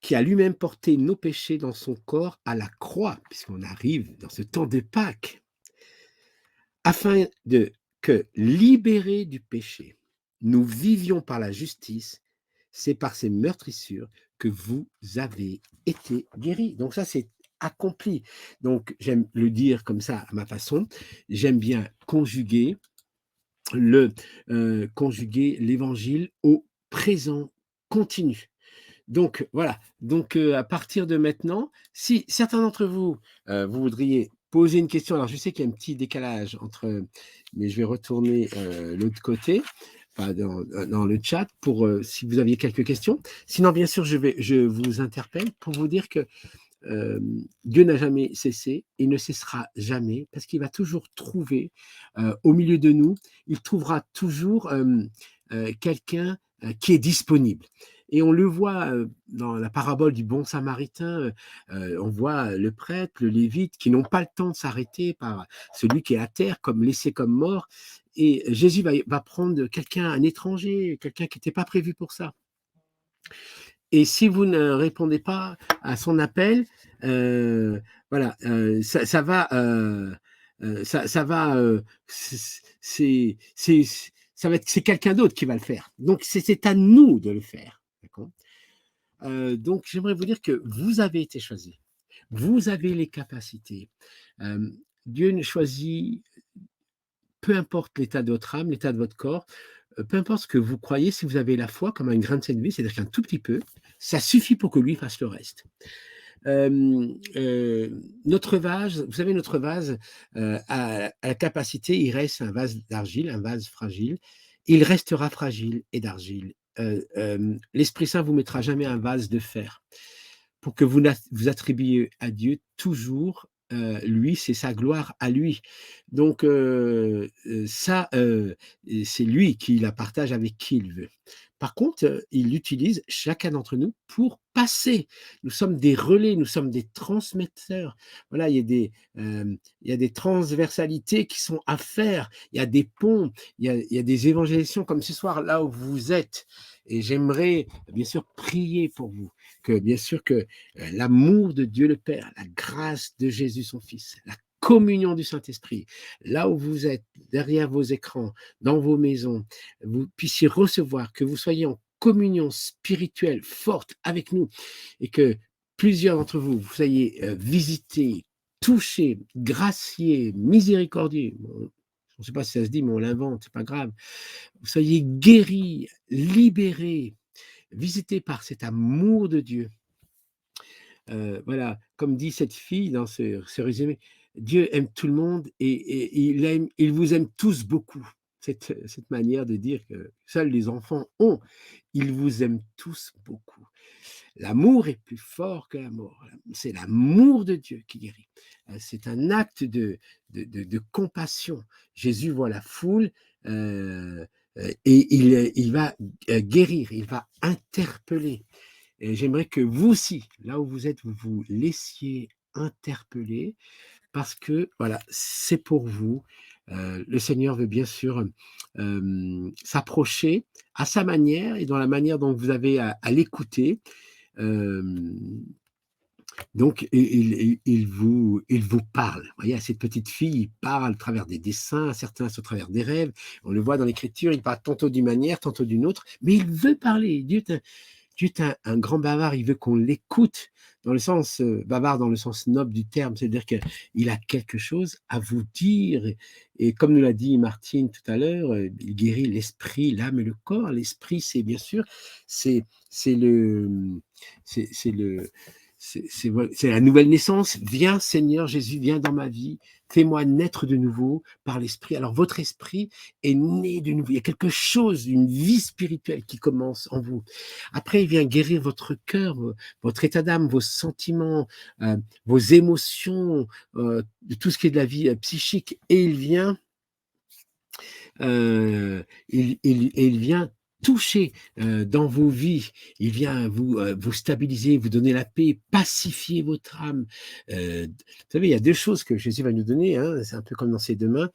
qui a lui-même porté nos péchés dans son corps à la croix, puisqu'on arrive dans ce temps de Pâques, afin que, libérés du péché, nous vivions par la justice, c'est par ces meurtrissures que vous avez été guéris. Donc ça, c'est accompli. Donc, j'aime le dire comme ça à ma façon. J'aime bien conjuguer l'évangile au présent continu. Donc, voilà. Donc, à partir de maintenant, si certains d'entre vous, vous voudriez poser une question, alors je sais qu'il y a un petit décalage mais je vais retourner l'autre côté, dans le chat, pour si vous aviez quelques questions. Sinon, bien sûr, je vous interpelle pour vous dire que Dieu n'a jamais cessé et ne cessera jamais, parce qu'il va toujours trouver au milieu de nous, il trouvera toujours quelqu'un qui est disponible. Et on le voit dans la parabole du bon samaritain, on voit le prêtre, le lévite, qui n'ont pas le temps de s'arrêter par celui qui est à terre, comme laissé comme mort. Et Jésus va prendre quelqu'un, un étranger, quelqu'un qui n'était pas prévu pour ça. Et si vous ne répondez pas à son appel, voilà, ça va, c'est quelqu'un d'autre qui va le faire. Donc c'est à nous de le faire, d'accord? Donc j'aimerais vous dire que vous avez été choisi, vous avez les capacités. Dieu ne choisit, peu importe l'état de votre âme, l'état de votre corps, peu importe ce que vous croyez, si vous avez la foi comme un grain de sénévé, c'est-à-dire qu'un tout petit peu, ça suffit pour que lui fasse le reste. Notre vase, vous savez, notre vase a la capacité, il reste un vase d'argile, un vase fragile, il restera fragile et d'argile. L'Esprit Saint vous mettra jamais un vase de fer pour que vous attribuiez à Dieu toujours lui, c'est sa gloire à lui. Donc ça, c'est lui qui la partage avec qui il veut. Par contre, il utilise chacun d'entre nous pour passer. Nous sommes des relais, nous sommes des transmetteurs. Voilà, il y a des transversalités qui sont à faire. Il y a des ponts, il y a des évangélisations comme ce soir là où vous êtes. Et j'aimerais bien sûr prier pour vous, que bien sûr que l'amour de Dieu le Père, la grâce de Jésus son Fils, la communion du Saint-Esprit, là où vous êtes, derrière vos écrans, dans vos maisons, vous puissiez recevoir, que vous soyez en communion spirituelle forte avec nous et que plusieurs d'entre vous, vous soyez visités, touchés, graciés, miséricordieux. Bon, je ne sais pas si ça se dit, mais on l'invente, c'est pas grave. Vous soyez guéris, libérés, visités par cet amour de Dieu. Voilà, comme dit cette fille dans ce résumé, Dieu aime tout le monde et il vous aime tous beaucoup. Cette manière de dire que seuls les enfants ont, ils vous aiment tous beaucoup. L'amour est plus fort que la mort. C'est l'amour de Dieu qui guérit. C'est un acte de compassion. Jésus voit la foule et il va guérir, il va interpeller. Et j'aimerais que vous aussi, là où vous êtes, vous vous laissiez interpeller parce que voilà, c'est pour vous. Le Seigneur veut bien sûr s'approcher à sa manière et dans la manière dont vous avez à l'écouter. Euh, donc, il vous parle. Vous voyez, à cette petite fille, il parle à travers des dessins, certains au travers des rêves. On le voit dans l'Écriture, il parle tantôt d'une manière, tantôt d'une autre, mais il veut parler. Dieu est un grand bavard, il veut qu'on l'écoute, dans le sens bavard, dans le sens noble du terme, c'est-à-dire qu'il a quelque chose à vous dire. Et comme nous l'a dit Martine tout à l'heure, il guérit l'esprit, l'âme et le corps. L'esprit, c'est bien sûr, c'est le, c'est le, c'est la nouvelle naissance. Viens, Seigneur Jésus, viens dans ma vie. Fais-moi naître de nouveau par l'esprit. Alors, votre esprit est né de nouveau. Il y a quelque chose, une vie spirituelle qui commence en vous. Après, il vient guérir votre cœur, votre état d'âme, vos sentiments, vos émotions, de tout ce qui est de la vie psychique. Et il vient toucher dans vos vies, il vient vous stabiliser, vous donner la paix, pacifier votre âme. Vous savez, il y a deux choses que Jésus va nous donner, hein, c'est un peu comme dans ses deux mains.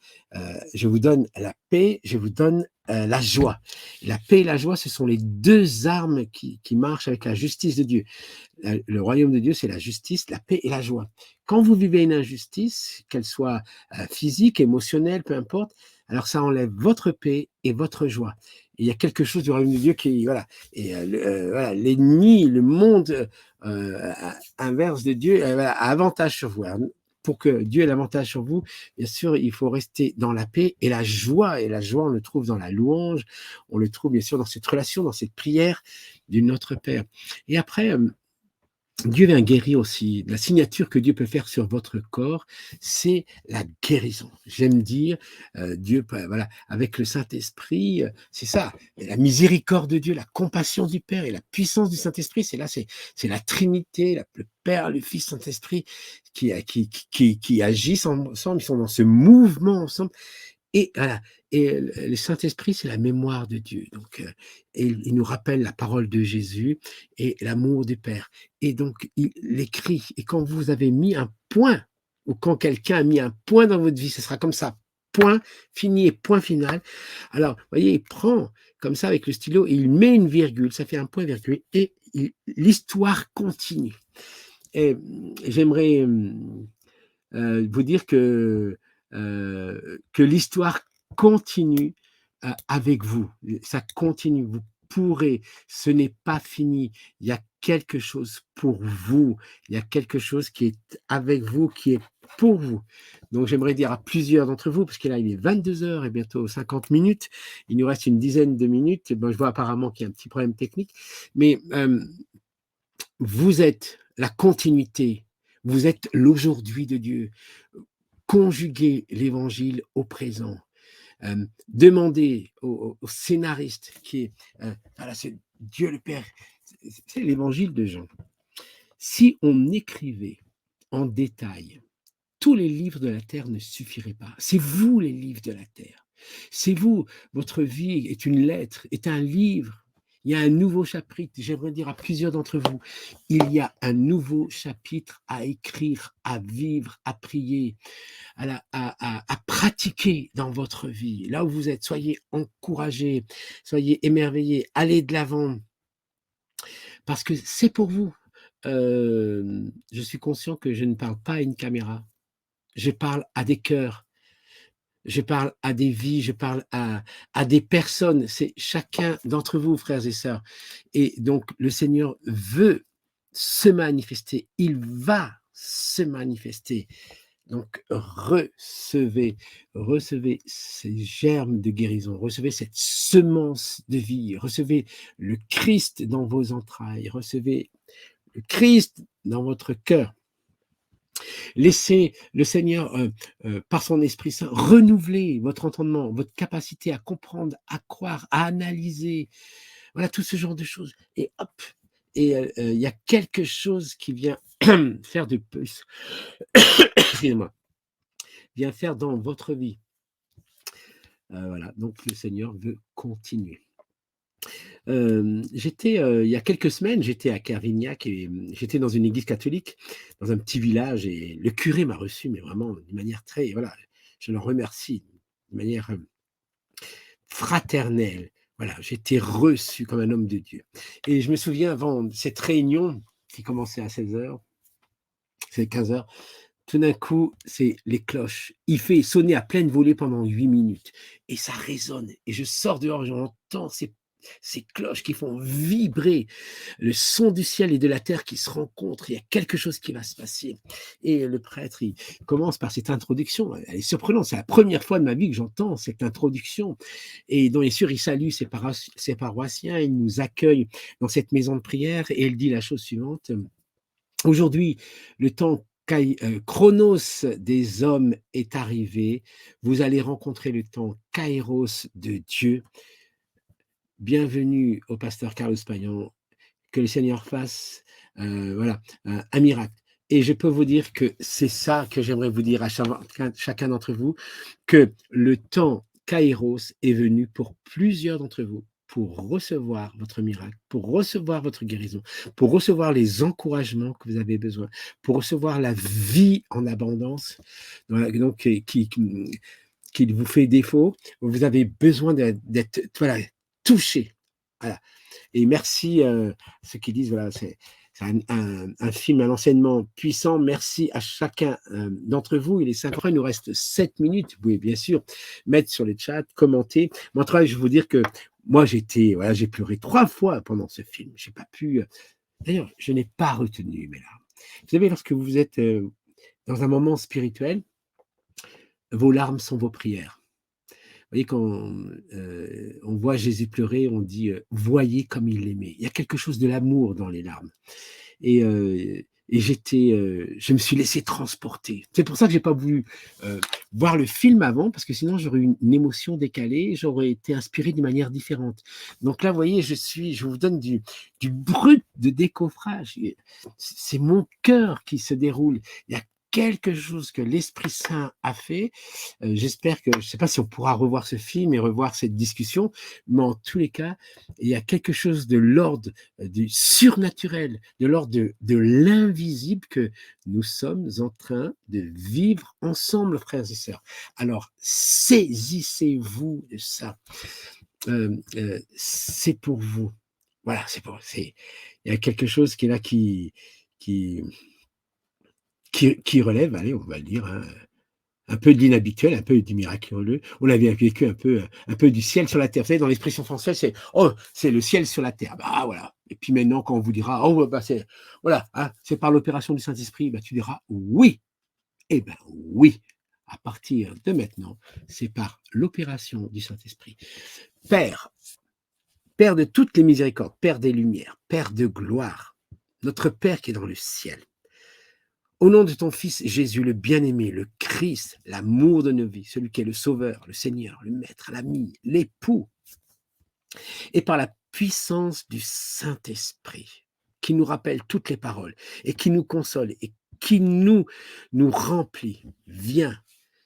Je vous donne la paix, je vous donne la joie. La paix et la joie, ce sont les deux armes qui marchent avec la justice de Dieu. Le royaume de Dieu, c'est la justice, la paix et la joie. Quand vous vivez une injustice, qu'elle soit physique, émotionnelle, peu importe, alors ça enlève votre paix et votre joie. Et il y a quelque chose du royaume de Dieu qui, voilà, et voilà, l'ennemi, le monde inverse de Dieu voilà, a avantage sur vous. Alors, pour que Dieu ait l'avantage sur vous, bien sûr, il faut rester dans la paix et la joie. Et la joie, on le trouve dans la louange, on le trouve bien sûr dans cette relation, dans cette prière du Notre Père. Et après, Dieu vient guérir aussi. La signature que Dieu peut faire sur votre corps, c'est la guérison. J'aime dire, Dieu, voilà, avec le Saint-Esprit, c'est ça, la miséricorde de Dieu, la compassion du Père et la puissance du Saint-Esprit, c'est la Trinité, le Père, le Fils, Saint-Esprit qui agissent ensemble, ils sont dans ce mouvement ensemble. Et voilà. Et le Saint-Esprit, c'est la mémoire de Dieu. Donc, il nous rappelle la parole de Jésus et l'amour du Père. Et donc, il l'écrit. Et quand vous avez mis un point, ou quand quelqu'un a mis un point dans votre vie, ce sera comme ça. Point fini et point final. Alors, vous voyez, il prend comme ça avec le stylo et il met une virgule, ça fait un point virgule, et l'histoire continue. Et j'aimerais vous dire que l'histoire continue avec vous. Ça continue. Vous pourrez. Ce n'est pas fini. Il y a quelque chose pour vous. Il y a quelque chose qui est avec vous, qui est pour vous. Donc, j'aimerais dire à plusieurs d'entre vous, parce que là, il est 22 heures et bientôt 50 minutes. Il nous reste une dizaine de minutes. Bon, je vois apparemment qu'il y a un petit problème technique. Mais vous êtes la continuité. Vous êtes l'aujourd'hui de Dieu. Conjuguez l'évangile au présent. Demandez au scénariste qui est, voilà, c'est Dieu le Père, c'est l'évangile de Jean. Si on écrivait en détail tous les livres de la terre ne suffiraient pas. C'est vous les livres de la terre. C'est vous, votre vie est une lettre, est un livre. Il y a un nouveau chapitre, j'aimerais dire à plusieurs d'entre vous, il y a un nouveau chapitre à écrire, à vivre, à prier, à pratiquer dans votre vie. Là où vous êtes, soyez encouragés, soyez émerveillés, allez de l'avant, parce que c'est pour vous. Je suis conscient que je ne parle pas à une caméra, je parle à des cœurs, je parle à des vies, je parle à des personnes. C'est chacun d'entre vous, frères et sœurs. Et donc, le Seigneur veut se manifester. Il va se manifester. Donc, recevez ces germes de guérison, recevez cette semence de vie, recevez le Christ dans vos entrailles, recevez le Christ dans votre cœur. Laissez le Seigneur, par son Esprit Saint, renouveler votre entendement, votre capacité à comprendre, à croire, à analyser. Voilà, tout ce genre de choses. Et hop, et il y a quelque chose qui vient faire de plus, excusez-moi, vient faire dans votre vie. Voilà, donc le Seigneur veut continuer. J'étais, il y a quelques semaines, j'étais à Carvignac et j'étais dans une église catholique, dans un petit village et le curé m'a reçu, mais vraiment d'une manière très, voilà, je le remercie, de manière fraternelle. Voilà, j'étais reçu comme un homme de Dieu. Et je me souviens avant cette réunion qui commençait à 16h, c'est 15h, tout d'un coup, c'est les cloches. Il fait sonner à pleine volée pendant 8 minutes. Et ça résonne. Et je sors dehors, j'entends ces cloches qui font vibrer le son du ciel et de la terre qui se rencontrent. Il y a quelque chose qui va se passer. Et le prêtre, il commence par cette introduction. Elle est surprenante. C'est la première fois de ma vie que j'entends cette introduction. Et donc, bien sûr, il salue ses paroissiens. Il nous accueille dans cette maison de prière. Et il dit la chose suivante. Aujourd'hui, le temps chronos des hommes est arrivé. Vous allez rencontrer le temps kairos de Dieu. Bienvenue au pasteur Carlos Payan. Que le Seigneur fasse voilà, un miracle. Et je peux vous dire que c'est ça que j'aimerais vous dire à chacun d'entre vous, que le temps kairos est venu pour plusieurs d'entre vous, pour recevoir votre miracle, pour recevoir votre guérison, pour recevoir les encouragements que vous avez besoin, pour recevoir la vie en abondance, donc, qui vous fait défaut. Vous avez besoin d'être voilà, touché. Voilà. Et merci ceux qui disent, voilà, c'est un film, un enseignement puissant. Merci à chacun d'entre vous. Il est 5 heures, il nous reste 7 minutes. Vous pouvez bien sûr mettre sur les chats, commenter. Mon travail, je vais vous dire que moi, voilà, j'ai pleuré 3 fois pendant ce film. J'ai pas pu. D'ailleurs, je n'ai pas retenu mes larmes. Vous savez, lorsque vous êtes dans un moment spirituel, vos larmes sont vos prières. Vous voyez, quand on voit Jésus pleurer, on dit voyez comme il l'aimait. Il y a quelque chose de l'amour dans les larmes. Et je me suis laissé transporter. C'est pour ça que j'ai pas voulu voir le film avant, parce que sinon j'aurais eu une émotion décalée, j'aurais été inspiré d'une manière différente. Donc là, vous voyez, je vous donne du brut de décoffrage. C'est mon cœur qui se déroule. Il y a quelque chose que l'Esprit Saint a fait. J'espère que, je ne sais pas si on pourra revoir ce film et revoir cette discussion, mais en tous les cas, il y a quelque chose de l'ordre du surnaturel, de l'ordre de l'invisible que nous sommes en train de vivre ensemble, frères et sœurs. Alors, saisissez-vous de ça. C'est pour vous. Voilà, il y a quelque chose qui est là qui relève, allez, on va le dire, hein, un peu de l'inhabituel, un peu du miraculeux. On avait vécu un peu du ciel sur la terre. Vous savez, dans l'expression française, c'est oh, c'est le ciel sur la terre. Bah voilà. Et puis maintenant, quand on vous dira oh bah c'est voilà, hein, c'est par l'opération du Saint-Esprit, bah tu diras oui. Eh ben oui. À partir de maintenant, c'est par l'opération du Saint-Esprit. Père de toutes les miséricordes, Père des lumières, Père de gloire, notre Père qui est dans le ciel. Au nom de ton Fils Jésus, le bien-aimé, le Christ, l'amour de nos vies, celui qui est le Sauveur, le Seigneur, le Maître, l'ami, l'époux, et par la puissance du Saint-Esprit, qui nous rappelle toutes les paroles, et qui nous console, et qui nous remplit, viens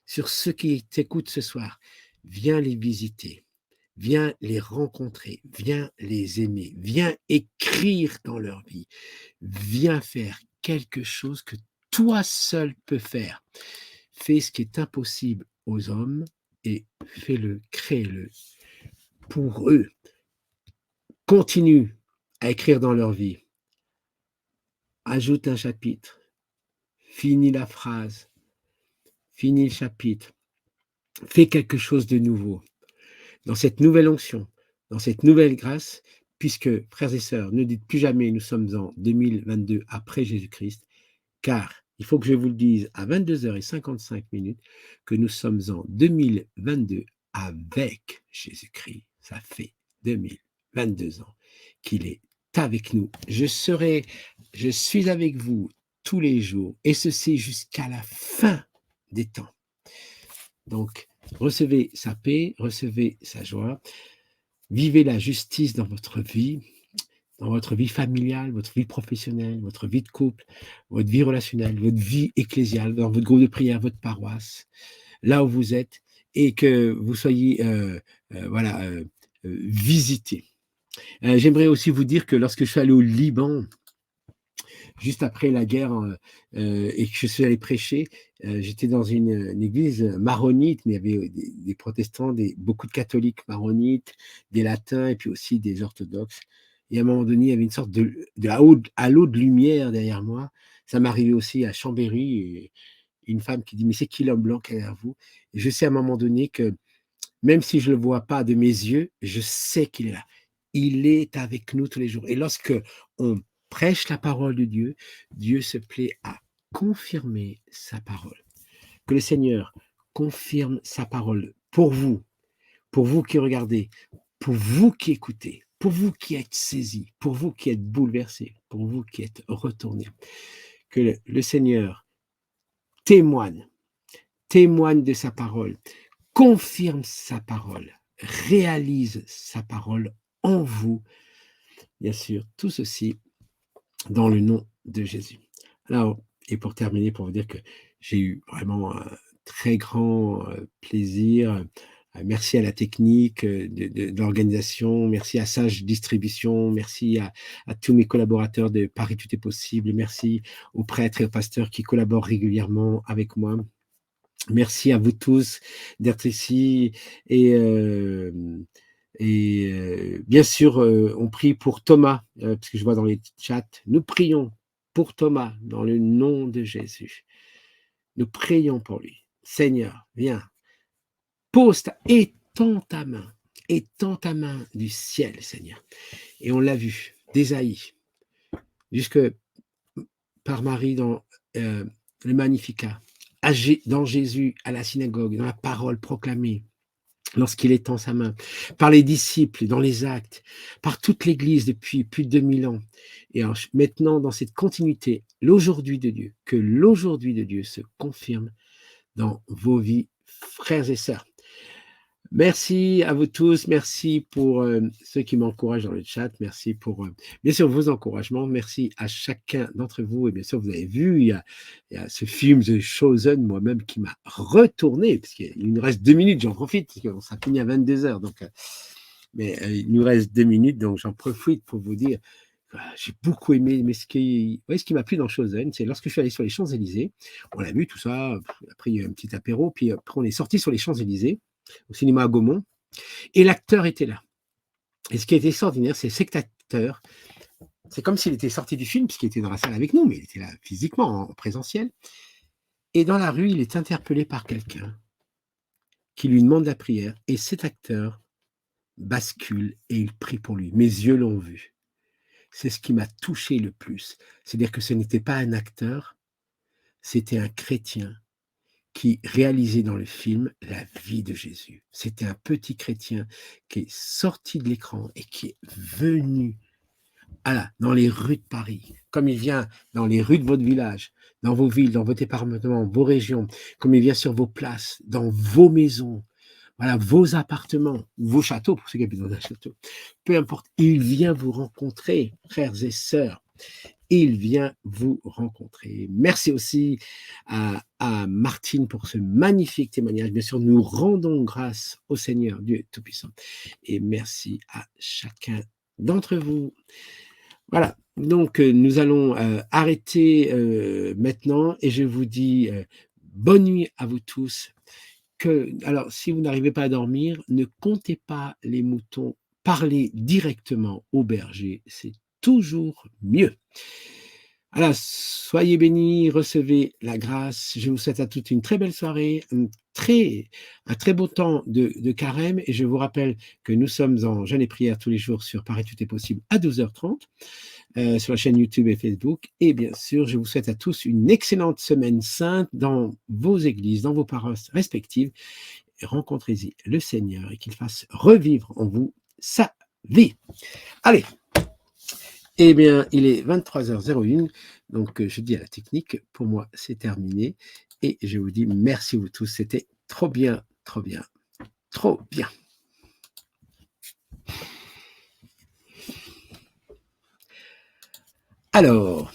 sur ceux qui t'écoutent ce soir, viens les visiter, viens les rencontrer, viens les aimer, viens écrire dans leur vie, viens faire quelque chose que toi seul peux faire. Fais ce qui est impossible aux hommes et fais-le, crée-le pour eux. Continue à écrire dans leur vie. Ajoute un chapitre. Finis la phrase. Finis le chapitre. Fais quelque chose de nouveau. Dans cette nouvelle onction, dans cette nouvelle grâce, puisque, frères et sœurs, ne dites plus jamais nous sommes en 2022 après Jésus-Christ, car il faut que je vous le dise à 22h55 que nous sommes en 2022 avec Jésus-Christ. Ça fait 2022 ans qu'il est avec nous. Je suis avec vous tous les jours, et ceci jusqu'à la fin des temps. Donc, recevez sa paix, recevez sa joie, vivez la justice dans votre vie familiale, votre vie professionnelle, votre vie de couple, votre vie relationnelle, votre vie ecclésiale, dans votre groupe de prière, votre paroisse, là où vous êtes, et que vous soyez visités. J'aimerais aussi vous dire que lorsque je suis allé au Liban, juste après la guerre, et que je suis allé prêcher, j'étais dans une église maronite, mais il y avait des protestants, beaucoup de catholiques maronites, des latins et puis aussi des orthodoxes. Et à un moment donné, il y avait une sorte de halo de lumière derrière moi. Ça m'est arrivé aussi à Chambéry, et une femme qui dit « Mais c'est qui l'homme blanc qui est derrière vous ?» Et je sais à un moment donné que même si je ne le vois pas de mes yeux, je sais qu'il est là. Il est avec nous tous les jours. Et lorsque on prêche la parole de Dieu, Dieu se plaît à confirmer sa parole. Que le Seigneur confirme sa parole pour vous qui regardez, pour vous qui écoutez, pour vous qui êtes saisis, pour vous qui êtes bouleversés, pour vous qui êtes retournés. Que le Seigneur témoigne de sa parole, confirme sa parole, réalise sa parole en vous. Bien sûr, tout ceci dans le nom de Jésus. Alors, et pour terminer, pour vous dire que j'ai eu vraiment un très grand plaisir. Merci à la technique de l'organisation, merci à Sage Distribution, merci à tous mes collaborateurs de Paris Tout est possible, merci aux prêtres et aux pasteurs qui collaborent régulièrement avec moi. Merci à vous tous d'être ici, et bien sûr, on prie pour Thomas, parce que je vois dans les chats, nous prions pour Thomas dans le nom de Jésus. Nous prions pour lui. Seigneur, viens, étends ta main du ciel, Seigneur. Et on l'a vu, d'Ésaïe, jusque par Marie dans le Magnificat, dans Jésus à la synagogue, dans la parole proclamée, lorsqu'il étend sa main, par les disciples, dans les actes, par toute l'Église depuis plus de 2000 ans. Et maintenant, dans cette continuité, l'aujourd'hui de Dieu, que l'aujourd'hui de Dieu se confirme dans vos vies, frères et sœurs. Merci à vous tous, merci pour ceux qui m'encouragent dans le chat, merci pour bien sûr vos encouragements, merci à chacun d'entre vous, et bien sûr vous avez vu, il y a ce film The Chosen, moi-même qui m'a retourné, parce qu'il nous reste 2 minutes, j'en profite, parce qu'on sera fini à 22h, donc, mais il nous reste 2 minutes, donc j'en profite pour vous dire, j'ai beaucoup aimé, mais ce qui m'a plu dans Chosen, c'est lorsque je suis allé sur les Champs-Élysées, on a vu tout ça, après il y a eu un petit apéro, puis après on est sorti sur les Champs-Élysées, au cinéma à Gaumont, et l'acteur était là. Et ce qui était extraordinaire, c'est cet acteur, c'est comme s'il était sorti du film, puisqu'il était dans la salle avec nous, mais il était là physiquement, en présentiel, et dans la rue, il est interpellé par quelqu'un qui lui demande la prière, et cet acteur bascule et il prie pour lui. Mes yeux l'ont vu. C'est ce qui m'a touché le plus. C'est-à-dire que ce n'était pas un acteur, c'était un chrétien qui réalisait dans le film la vie de Jésus. C'était un petit chrétien qui est sorti de l'écran et qui est venu voilà, dans les rues de Paris, comme il vient dans les rues de votre village, dans vos villes, dans vos départements, vos régions, comme il vient sur vos places, dans vos maisons, voilà, vos appartements, vos châteaux, pour ceux qui habitent dans un château, peu importe, il vient vous rencontrer, frères et sœurs. Il vient vous rencontrer. Merci aussi à Martine pour ce magnifique témoignage. Bien sûr, nous rendons grâce au Seigneur, Dieu Tout-Puissant. Et merci à chacun d'entre vous. Voilà, donc nous allons arrêter maintenant et je vous dis bonne nuit à vous tous. Alors, si vous n'arrivez pas à dormir, ne comptez pas les moutons, parlez directement au berger, c'est toujours mieux. Alors, soyez bénis, recevez la grâce. Je vous souhaite à toutes une très belle soirée, un très beau temps de carême. Et je vous rappelle que nous sommes en jeûne et prière tous les jours sur Paris Tout est possible à 12h30 sur la chaîne YouTube et Facebook. Et bien sûr, je vous souhaite à tous une excellente semaine sainte dans vos églises, dans vos paroisses respectives. Rencontrez-y le Seigneur et qu'il fasse revivre en vous sa vie. Allez! Eh bien, il est 23h01, donc je dis à la technique, pour moi, c'est terminé. Et je vous dis merci à vous tous, c'était trop bien, trop bien, trop bien. Alors,